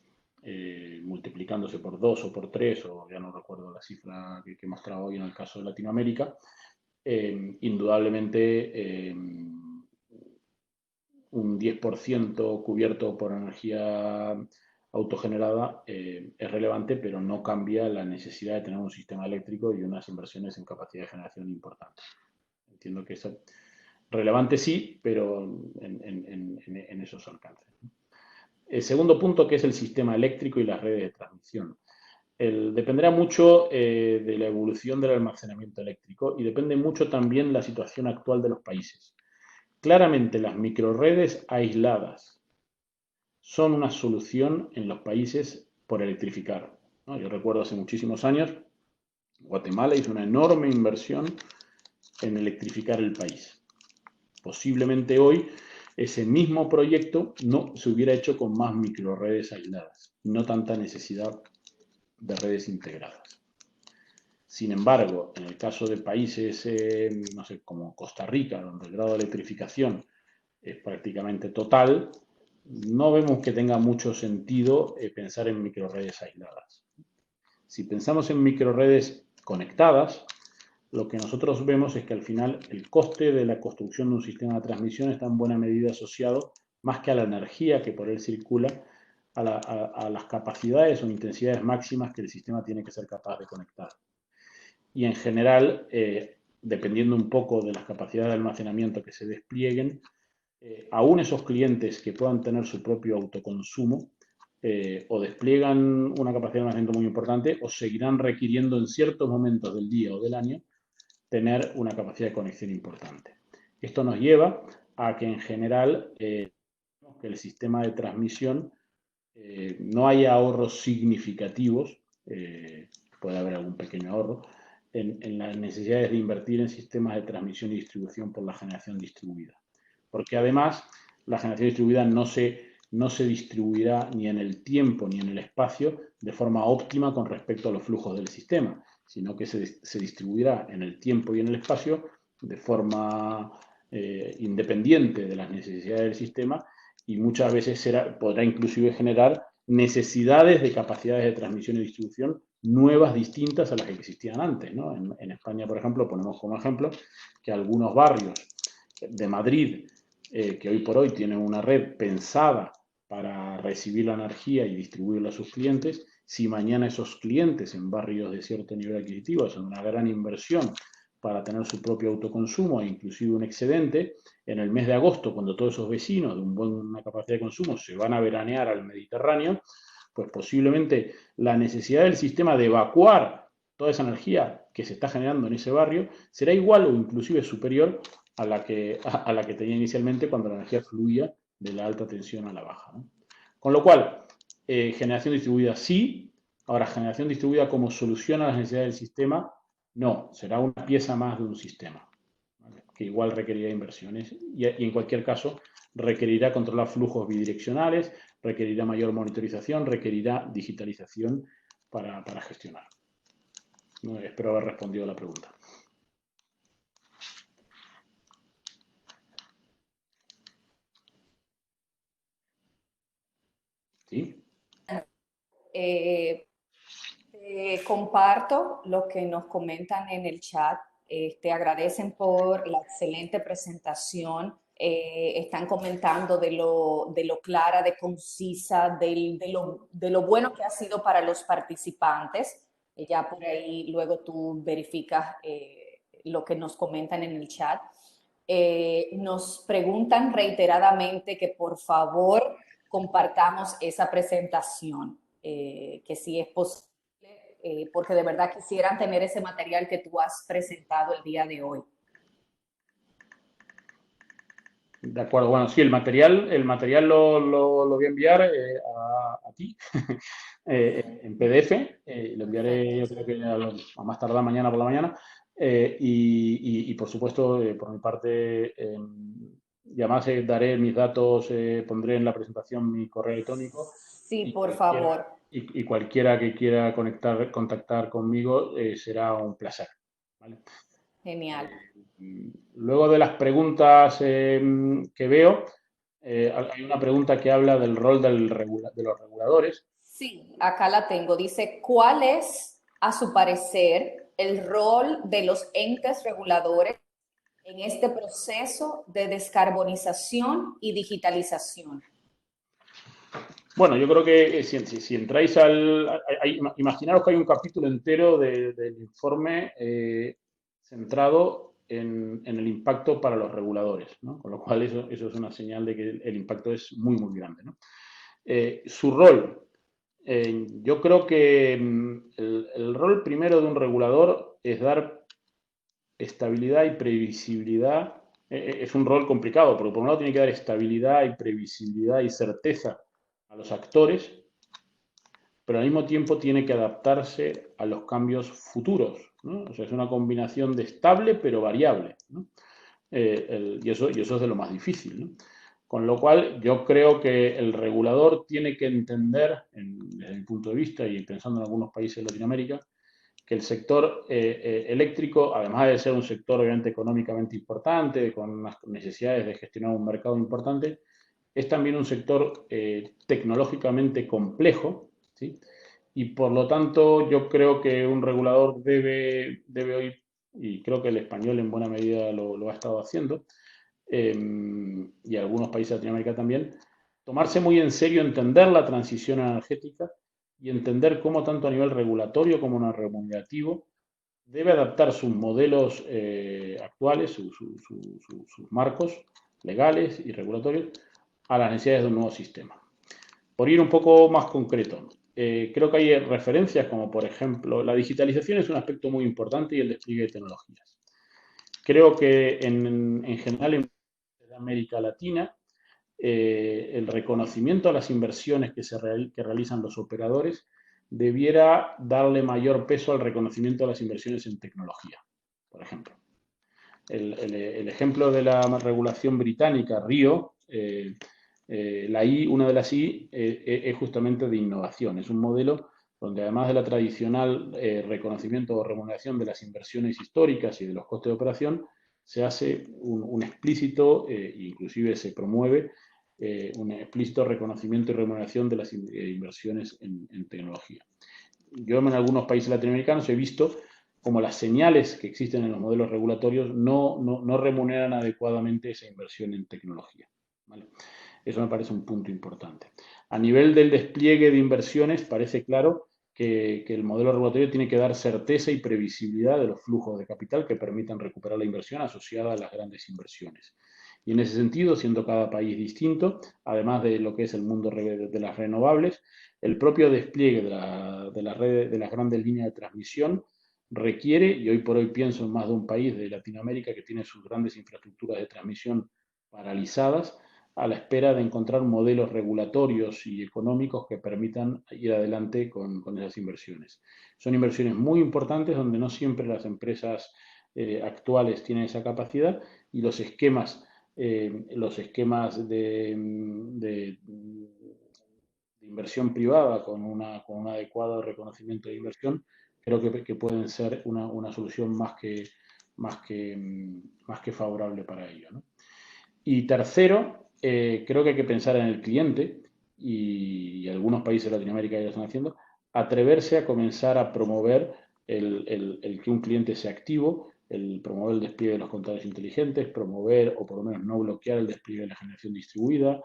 multiplicándose por 2 o por 3, o ya no recuerdo la cifra que mostraba hoy en el caso de Latinoamérica, indudablemente un 10% cubierto por energía autogenerada es relevante, pero no cambia la necesidad de tener un sistema eléctrico y unas inversiones en capacidad de generación importantes. Entiendo que es relevante sí, pero en esos alcances. El segundo punto, que es el sistema eléctrico y las redes de transmisión. Dependerá mucho de la evolución del almacenamiento eléctrico y depende mucho también de la situación actual de los países. Claramente las microredes aisladas son una solución en los países por electrificar, ¿no? Yo recuerdo hace muchísimos años, Guatemala hizo una enorme inversión en electrificar el país. Posiblemente hoy ese mismo proyecto no se hubiera hecho con más microredes aisladas, no tanta necesidad de redes integradas. Sin embargo, en el caso de países, no sé, como Costa Rica, donde el grado de electrificación es prácticamente total, no vemos que tenga mucho sentido pensar en microredes aisladas. Si pensamos en microredes conectadas, lo que nosotros vemos es que al final el coste de la construcción de un sistema de transmisión está en buena medida asociado, más que a la energía que por él circula, a las capacidades o intensidades máximas que el sistema tiene que ser capaz de conectar. Y en general, dependiendo un poco de las capacidades de almacenamiento que se desplieguen, aún esos clientes que puedan tener su propio autoconsumo o despliegan una capacidad de almacenamiento muy importante o seguirán requiriendo en ciertos momentos del día o del año tener una capacidad de conexión importante. Esto nos lleva a que en general que el sistema de transmisión no haya ahorros significativos, puede haber algún pequeño ahorro, en las necesidades de invertir en sistemas de transmisión y distribución por la generación distribuida. Porque además la generación distribuida no se distribuirá ni en el tiempo ni en el espacio de forma óptima con respecto a los flujos del sistema, sino que se distribuirá en el tiempo y en el espacio de forma independiente de las necesidades del sistema y muchas veces podrá inclusive generar necesidades de capacidades de transmisión y distribución nuevas, distintas a las que existían antes, ¿no? En España, por ejemplo, ponemos como ejemplo que algunos barrios de Madrid, que hoy por hoy tienen una red pensada para recibir la energía y distribuirla a sus clientes, si mañana esos clientes en barrios de cierto nivel adquisitivo hacen una gran inversión para tener su propio autoconsumo e inclusive un excedente, en el mes de agosto, cuando todos esos vecinos de una capacidad de consumo se van a veranear al Mediterráneo, pues posiblemente la necesidad del sistema de evacuar toda esa energía que se está generando en ese barrio será igual o inclusive superior a la que tenía inicialmente cuando la energía fluía de la alta tensión a la baja, ¿no? Con lo cual, generación distribuida sí, ahora generación distribuida como solución a las necesidades del sistema, no, será una pieza más de un sistema, ¿vale? Que igual requerirá inversiones y en cualquier caso requerirá controlar flujos bidireccionales, requerirá mayor monitorización, requerirá digitalización para gestionar. ¿No? Espero haber respondido a la pregunta. ¿Sí? Comparto lo que nos comentan en el chat te agradecen por la excelente presentación. Están comentando de lo clara, de concisa, de lo bueno que ha sido para los participantes. Ya por ahí luego tú verificas lo que nos comentan en el chat. Nos preguntan reiteradamente que por favor compartamos esa presentación, que si es posible, porque de verdad quisieran tener ese material que tú has presentado el día de hoy. De acuerdo, bueno, sí, el material lo voy a enviar a ti en PDF. Lo enviaré, yo creo que a más tardar mañana por la mañana. Y, por supuesto, por mi parte, y además daré mis datos, pondré en la presentación mi correo electrónico. Sí, Y por cualquiera, favor. y cualquiera que quiera contactar conmigo será un placer. ¿Vale? Genial. Luego de las preguntas que veo, hay una pregunta que habla del rol de los reguladores. Sí, acá la tengo. Dice, ¿cuál es, a su parecer, el rol de los entes reguladores en este proceso de descarbonización y digitalización? Bueno, yo creo que si entráis imaginaros que hay un capítulo entero del informe centrado en el impacto para los reguladores, ¿no? Con lo cual eso es una señal de que el impacto es muy, muy grande, ¿no? Su rol, yo creo que el rol primero de un regulador es dar estabilidad y previsibilidad. Es un rol complicado, porque por un lado tiene que dar estabilidad y previsibilidad y certeza a los actores, pero al mismo tiempo tiene que adaptarse a los cambios futuros, ¿no? O sea, es una combinación de estable pero variable, ¿no? Y eso es de lo más difícil, ¿no? Con lo cual, yo creo que el regulador tiene que entender, desde mi punto de vista y pensando en algunos países de Latinoamérica, que el sector eléctrico, además de ser un sector obviamente económicamente importante, con unas necesidades de gestionar un mercado importante, es también un sector tecnológicamente complejo, ¿sí? Y por lo tanto yo creo que un regulador debe oír, y creo que el español en buena medida lo ha estado haciendo, y algunos países de Latinoamérica también, tomarse muy en serio, entender la transición energética y entender cómo tanto a nivel regulatorio como no remunerativo debe adaptar sus modelos actuales, sus marcos legales y regulatorios a las necesidades de un nuevo sistema. Por ir un poco más concreto, creo que hay referencias como, por ejemplo, la digitalización es un aspecto muy importante y el despliegue de tecnologías. Creo que en general en América Latina el reconocimiento a las inversiones que realizan los operadores debiera darle mayor peso al reconocimiento a las inversiones en tecnología, por ejemplo. El ejemplo de la regulación británica, RIO, una de las I es justamente de innovación. Es un modelo donde además de la tradicional reconocimiento o remuneración de las inversiones históricas y de los costes de operación, se hace un explícito, inclusive se promueve un explícito reconocimiento y remuneración de las inversiones en tecnología. Yo en algunos países latinoamericanos he visto como las señales que existen en los modelos regulatorios no remuneran adecuadamente esa inversión en tecnología, ¿vale? Eso me parece un punto importante. A nivel del despliegue de inversiones, parece claro que el modelo regulatorio tiene que dar certeza y previsibilidad de los flujos de capital que permitan recuperar la inversión asociada a las grandes inversiones. Y en ese sentido, siendo cada país distinto, además de lo que es el mundo de las renovables, el propio despliegue de las grandes líneas de transmisión requiere, y hoy por hoy pienso en más de un país de Latinoamérica que tiene sus grandes infraestructuras de transmisión paralizadas, a la espera de encontrar modelos regulatorios y económicos que permitan ir adelante con esas inversiones. Son inversiones muy importantes donde no siempre las empresas actuales tienen esa capacidad y los esquemas de inversión privada con un adecuado reconocimiento de inversión, creo que pueden ser una solución más que favorable para ello, ¿no? Y tercero, creo que hay que pensar en el cliente, y algunos países de Latinoamérica ya lo están haciendo, atreverse a comenzar a promover el que un cliente sea activo el promover el despliegue de los contadores inteligentes, promover o por lo menos no bloquear el despliegue de la generación distribuida,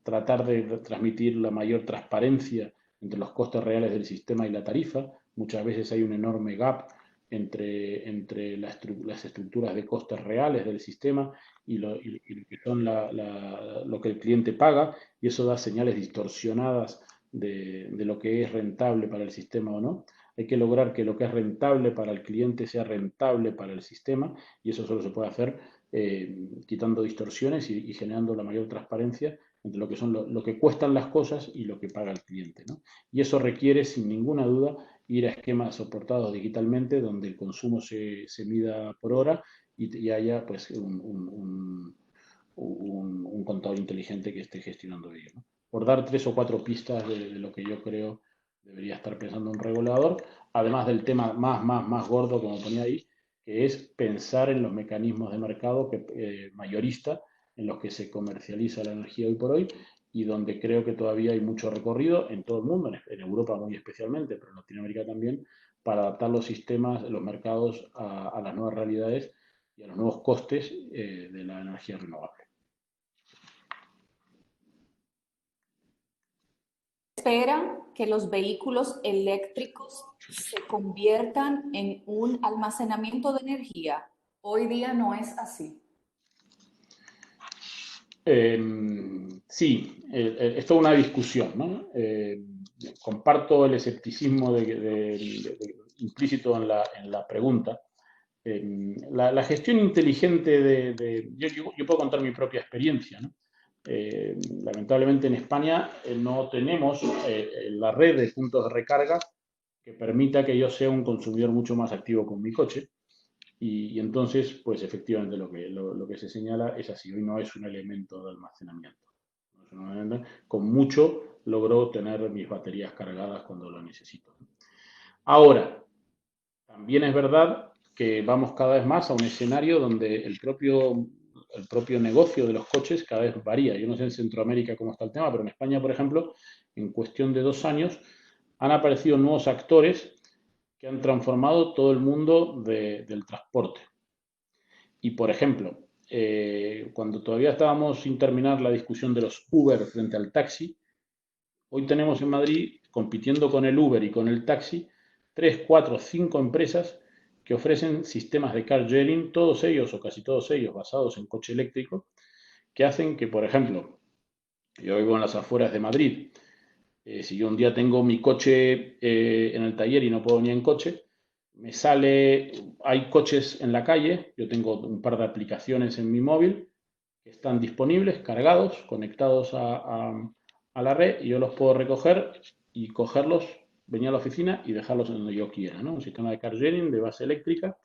tratar de transmitir la mayor transparencia entre los costes reales del sistema y la tarifa. Muchas veces hay un enorme gap entre las estructuras de costes reales del sistema y lo que son lo que el cliente paga, y eso da señales distorsionadas de lo que es rentable para el sistema o no. Hay que lograr que lo que es rentable para el cliente sea rentable para el sistema, y eso solo se puede hacer quitando distorsiones y generando la mayor transparencia entre lo que son lo que cuestan las cosas y lo que paga el cliente, ¿no? Y eso requiere, sin ninguna duda, ir a esquemas soportados digitalmente, donde el consumo se mida por hora y haya pues un contador inteligente que esté gestionando ello, ¿no? Por dar 3 o 4 pistas de lo que yo creo debería estar pensando un regulador, además del tema más gordo, como ponía ahí, que es pensar en los mecanismos de mercado mayorista en los que se comercializa la energía hoy por hoy, y donde creo que todavía hay mucho recorrido en todo el mundo, en Europa muy especialmente, pero en Latinoamérica también, para adaptar los sistemas, los mercados a las nuevas realidades y a los nuevos costes de la energía renovable. Espera que los vehículos eléctricos se conviertan en un almacenamiento de energía. Hoy día no es así. Sí, es toda una discusión, ¿no? Comparto el escepticismo implícito en la pregunta. La gestión inteligente yo puedo contar mi propia experiencia, ¿no? Lamentablemente en España no tenemos la red de puntos de recarga que permita que yo sea un consumidor mucho más activo con mi coche. Y entonces, pues efectivamente lo que se señala es así. Hoy no es un elemento de almacenamiento. No es un elemento, con mucho logro tener mis baterías cargadas cuando lo necesito. Ahora, también es verdad que vamos cada vez más a un escenario donde el propio negocio de los coches cada vez varía. Yo no sé en Centroamérica cómo está el tema, pero en España, por ejemplo, en cuestión de 2 años, han aparecido nuevos actores que han transformado todo el mundo del transporte. Y, por ejemplo, cuando todavía estábamos sin terminar la discusión de los Uber frente al taxi, hoy tenemos en Madrid, compitiendo con el Uber y con el taxi, 3, 4, 5 empresas que ofrecen sistemas de car sharing, todos ellos o casi todos ellos basados en coche eléctrico, que hacen que, por ejemplo, yo vivo en las afueras de Madrid, si yo un día tengo mi coche en el taller y no puedo venir en coche, hay coches en la calle, yo tengo un par de aplicaciones en mi móvil que están disponibles, cargados, conectados a la red, y yo los puedo recoger y cogerlos, venir a la oficina y dejarlos en donde yo quiera, ¿no? Un sistema de car sharing de base eléctrica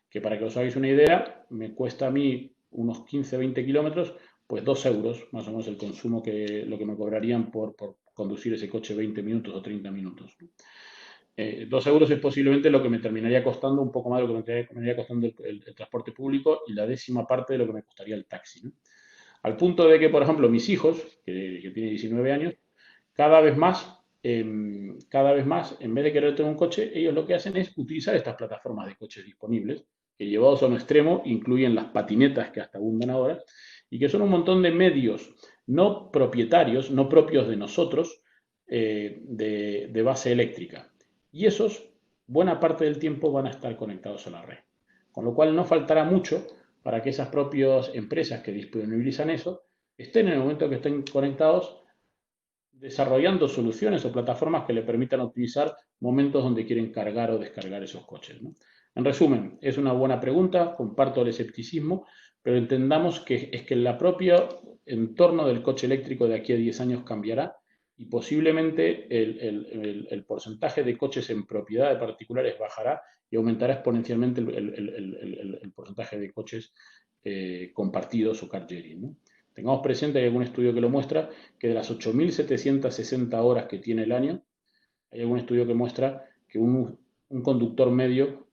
que, para que os hagáis una idea, me cuesta a mí unos 15-20 kilómetros, pues 2 euros más o menos el consumo, lo que me cobrarían por conducir ese coche 20 minutos o 30 minutos. 2 euros es posiblemente lo que me terminaría costando, un poco más de lo que me terminaría costando el transporte público, y la 10ª parte de lo que me costaría el taxi, ¿no? Al punto de que, por ejemplo, mis hijos, que tienen 19 años, cada vez más, en vez de querer tener un coche, ellos lo que hacen es utilizar estas plataformas de coches disponibles, que, llevados a un extremo, incluyen las patinetas que hasta abundan ahora, y que son un montón de medios no propietarios, no propios de nosotros, de base eléctrica. Y esos, buena parte del tiempo, van a estar conectados a la red. Con lo cual no faltará mucho para que esas propias empresas que disponibilizan eso estén, en el momento que estén conectados, desarrollando soluciones o plataformas que le permitan optimizar momentos donde quieren cargar o descargar esos coches, ¿no? En resumen, es una buena pregunta, comparto el escepticismo, pero entendamos que el propio entorno del coche eléctrico de aquí a 10 años cambiará, y posiblemente el porcentaje de coches en propiedad de particulares bajará y aumentará exponencialmente el porcentaje de coches compartidos o car sharing, ¿no? Tengamos presente, hay algún estudio que lo muestra, que de las 8.760 horas que tiene el año, hay algún estudio que muestra que un conductor medio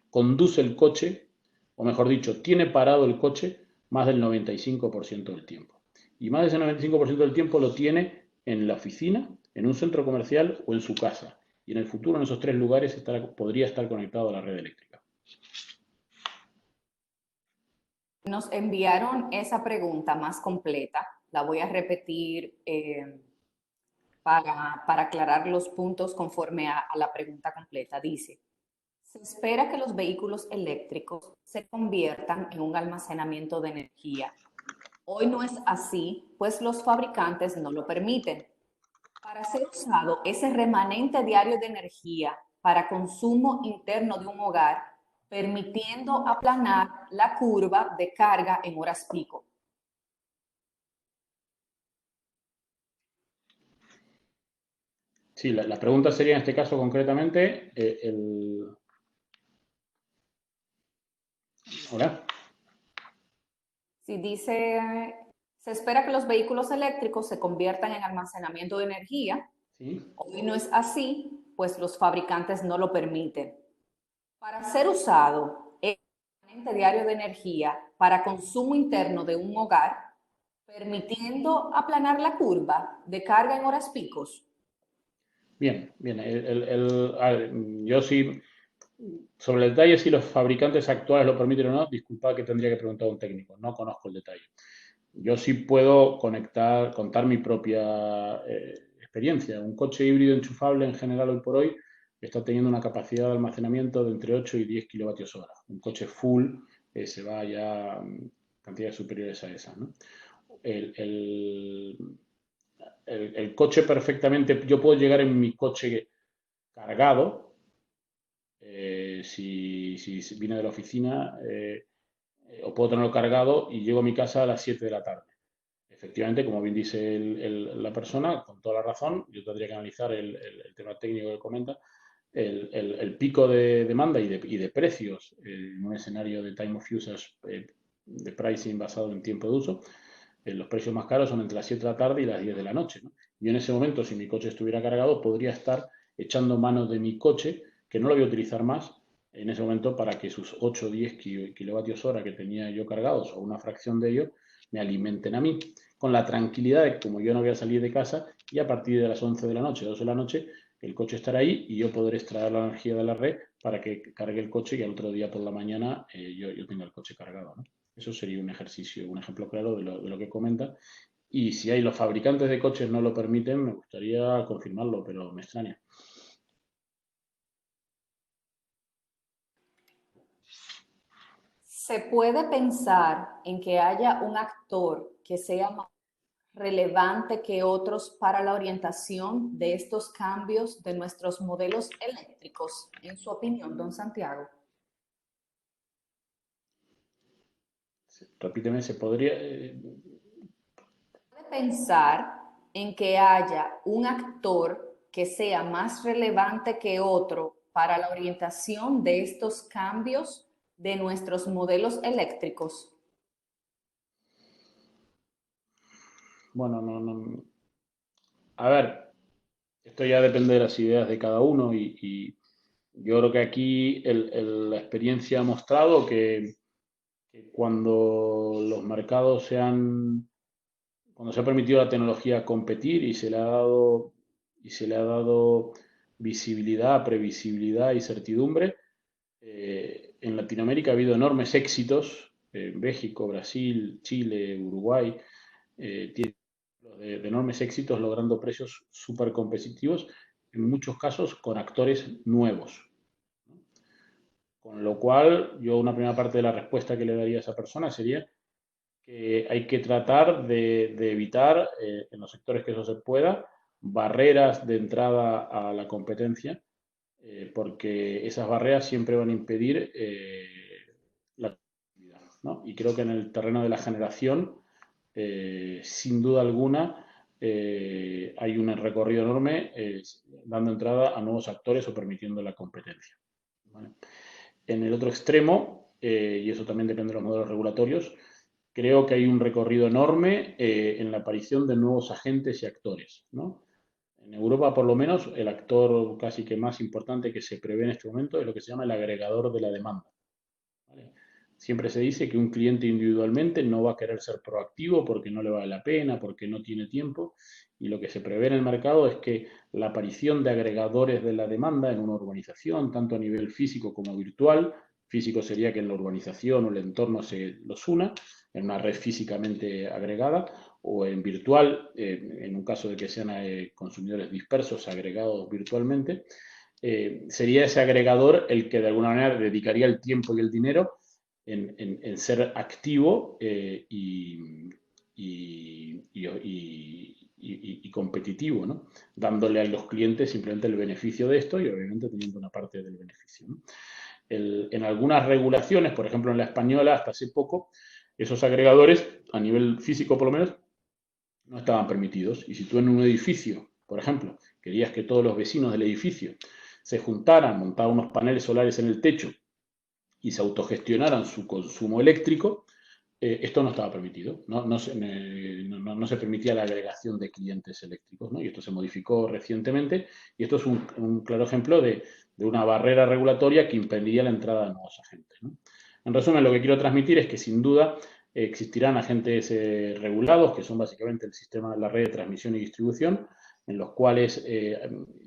conduce el coche, o mejor dicho, tiene parado el coche más del 95% del tiempo. Y más de ese 95% del tiempo lo tiene en la oficina, en un centro comercial o en su casa. Y en el futuro, en esos 3 lugares podría estar conectado a la red eléctrica. Nos enviaron esa pregunta más completa. La voy a repetir para aclarar los puntos conforme a la pregunta completa. Dice, se espera que los vehículos eléctricos se conviertan en un almacenamiento de energía. Hoy no es así, pues los fabricantes no lo permiten. Para ser usado ese remanente diario de energía para consumo interno de un hogar, permitiendo aplanar la curva de carga en horas pico. Sí, la pregunta sería en este caso concretamente Hola. Si dice, se espera que los vehículos eléctricos se conviertan en almacenamiento de energía. Sí. Hoy no es así, pues los fabricantes no lo permiten. Para ser usado el remanente diario de energía para consumo interno de un hogar, permitiendo aplanar la curva de carga en horas picos. Bien, bien. A ver, yo sí, sobre el detalle si los fabricantes actuales lo permiten o no, disculpad que tendría que preguntar a un técnico, no conozco el detalle. Yo sí puedo contar mi propia experiencia. Un coche híbrido enchufable en general hoy por hoy está teniendo una capacidad de almacenamiento de entre 8 y 10 kilovatios hora. Un coche full se va ya a cantidades superiores a esas, ¿no? El, el- el coche perfectamente, yo puedo llegar en mi coche cargado, si vine de la oficina, o puedo tenerlo cargado y llego a mi casa a las 7 de la tarde. Efectivamente, como bien dice la persona, con toda la razón, yo tendría que analizar el tema técnico que comenta, el pico de demanda y de precios en un escenario de time of usage de pricing basado en tiempo de uso. Los precios más caros son entre las 7 de la tarde y las 10 de la noche, ¿no? Yo en ese momento, si mi coche estuviera cargado, podría estar echando mano de mi coche, que no lo voy a utilizar más, en ese momento para que sus 8 o 10 kilovatios hora que tenía yo cargados, o una fracción de ello, me alimenten a mí, con la tranquilidad de que como yo no voy a salir de casa, y a partir de las 11 de la noche, 12 de la noche, el coche estará ahí y yo podré extraer la energía de la red para que cargue el coche y al otro día por la mañana yo tenga el coche cargado, ¿no? Eso sería un ejercicio, un ejemplo claro de lo que comenta. Y si hay los fabricantes de coches no lo permiten, me gustaría confirmarlo, pero me extraña. ¿Se puede pensar en que haya un actor que sea más relevante que otros para la orientación de estos cambios de nuestros modelos eléctricos, en su opinión, don Santiago? Repíteme, ¿se podría? ¿Puede pensar en que haya un actor que sea más relevante que otro para la orientación de estos cambios de nuestros modelos eléctricos? Bueno, no. A ver, esto ya depende de las ideas de cada uno y yo creo que aquí la experiencia ha mostrado que cuando los mercados cuando se ha permitido a la tecnología competir y se le ha dado visibilidad, previsibilidad y certidumbre, en Latinoamérica ha habido enormes éxitos, México, Brasil, Chile, Uruguay, tiene de enormes éxitos logrando precios súper competitivos, en muchos casos con actores nuevos. Con lo cual, yo una primera parte de la respuesta que le daría a esa persona sería que hay que tratar de evitar, en los sectores que eso se pueda, barreras de entrada a la competencia, porque esas barreras siempre van a impedir la actividad, ¿no? Y creo que en el terreno de la generación, sin duda alguna, hay un recorrido enorme dando entrada a nuevos actores o permitiendo la competencia, ¿vale? En el otro extremo, y eso también depende de los modelos regulatorios, creo que hay un recorrido enorme en la aparición de nuevos agentes y actores, ¿no? En Europa, por lo menos, el actor casi que más importante que se prevé en este momento es lo que se llama el agregador de la demanda, ¿vale? Siempre se dice que un cliente individualmente no va a querer ser proactivo porque no le vale la pena, porque no tiene tiempo, y lo que se prevé en el mercado es que la aparición de agregadores de la demanda en una organización, tanto a nivel físico como virtual, físico sería que en la urbanización o el entorno se los una en una red físicamente agregada, o en virtual, en un caso de que sean consumidores dispersos agregados virtualmente. Sería ese agregador el que de alguna manera dedicaría el tiempo y el dinero en ser activo y competitivo, ¿no? Dándole a los clientes simplemente el beneficio de esto y obviamente teniendo una parte del beneficio, ¿no? En algunas regulaciones, por ejemplo en la española hasta hace poco, esos agregadores, a nivel físico por lo menos, no estaban permitidos. Y si tú en un edificio, por ejemplo, querías que todos los vecinos del edificio se juntaran, montaban unos paneles solares en el techo y se autogestionaran su consumo eléctrico, esto no estaba permitido. No se permitía la agregación de clientes eléctricos, ¿no? Y esto se modificó recientemente y esto es un claro ejemplo de una barrera regulatoria que impedía la entrada de nuevos agentes, ¿no? En resumen, lo que quiero transmitir es que sin duda existirán agentes regulados, que son básicamente el sistema de la red de transmisión y distribución, en los cuales, y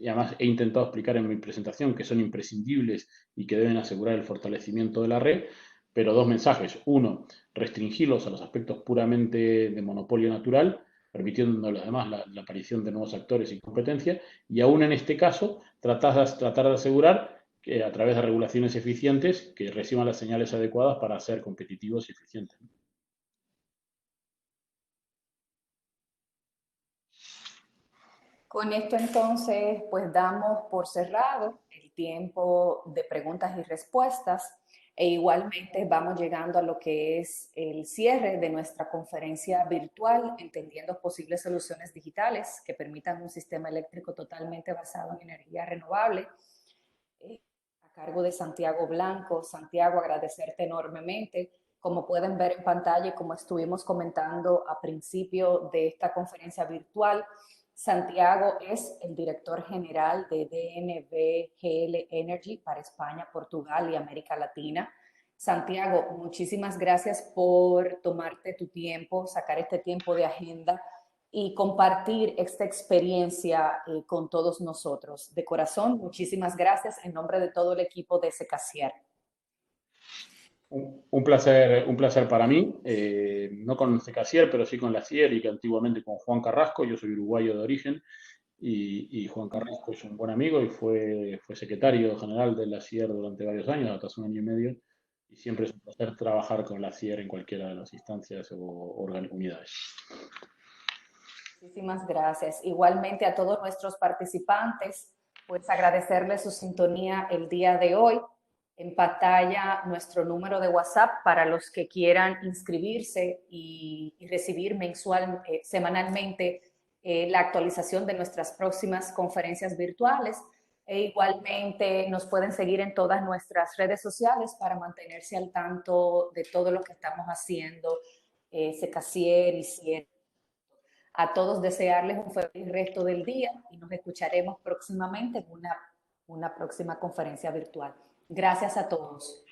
además he intentado explicar en mi presentación, que son imprescindibles y que deben asegurar el fortalecimiento de la red, pero dos mensajes. Uno, restringirlos a los aspectos puramente de monopolio natural, permitiendo además la aparición de nuevos actores y competencia, y aún en este caso tratar de asegurar que a través de regulaciones eficientes que reciban las señales adecuadas para ser competitivos y eficientes. Con esto entonces, pues damos por cerrado el tiempo de preguntas y respuestas e igualmente vamos llegando a lo que es el cierre de nuestra conferencia virtual, entendiendo posibles soluciones digitales que permitan un sistema eléctrico totalmente basado en energía renovable. A cargo de Santiago Blanco. Santiago, agradecerte enormemente. Como pueden ver en pantalla y como estuvimos comentando a principio de esta conferencia virtual, Santiago es el director general de DNV GL Energy para España, Portugal y América Latina. Santiago, muchísimas gracias por tomarte tu tiempo, sacar este tiempo de agenda y compartir esta experiencia con todos nosotros. De corazón, muchísimas gracias en nombre de todo el equipo de Secasier. Un placer para mí, no con Secasier, pero sí con la CIER y que antiguamente con Juan Carrasco. Yo soy uruguayo de origen y Juan Carrasco es un buen amigo y fue secretario general de la CIER durante varios años, hasta hace un año y medio, y siempre es un placer trabajar con la CIER en cualquiera de las instancias o unidades. Muchísimas gracias. Igualmente a todos nuestros participantes, pues agradecerles su sintonía el día de hoy. En pantalla nuestro número de WhatsApp para los que quieran inscribirse y recibir semanalmente la actualización de nuestras próximas conferencias virtuales. E igualmente nos pueden seguir en todas nuestras redes sociales para mantenerse al tanto de todo lo que estamos haciendo, Secasier y CIER. A todos desearles un feliz resto del día y nos escucharemos próximamente en una próxima conferencia virtual. Gracias a todos.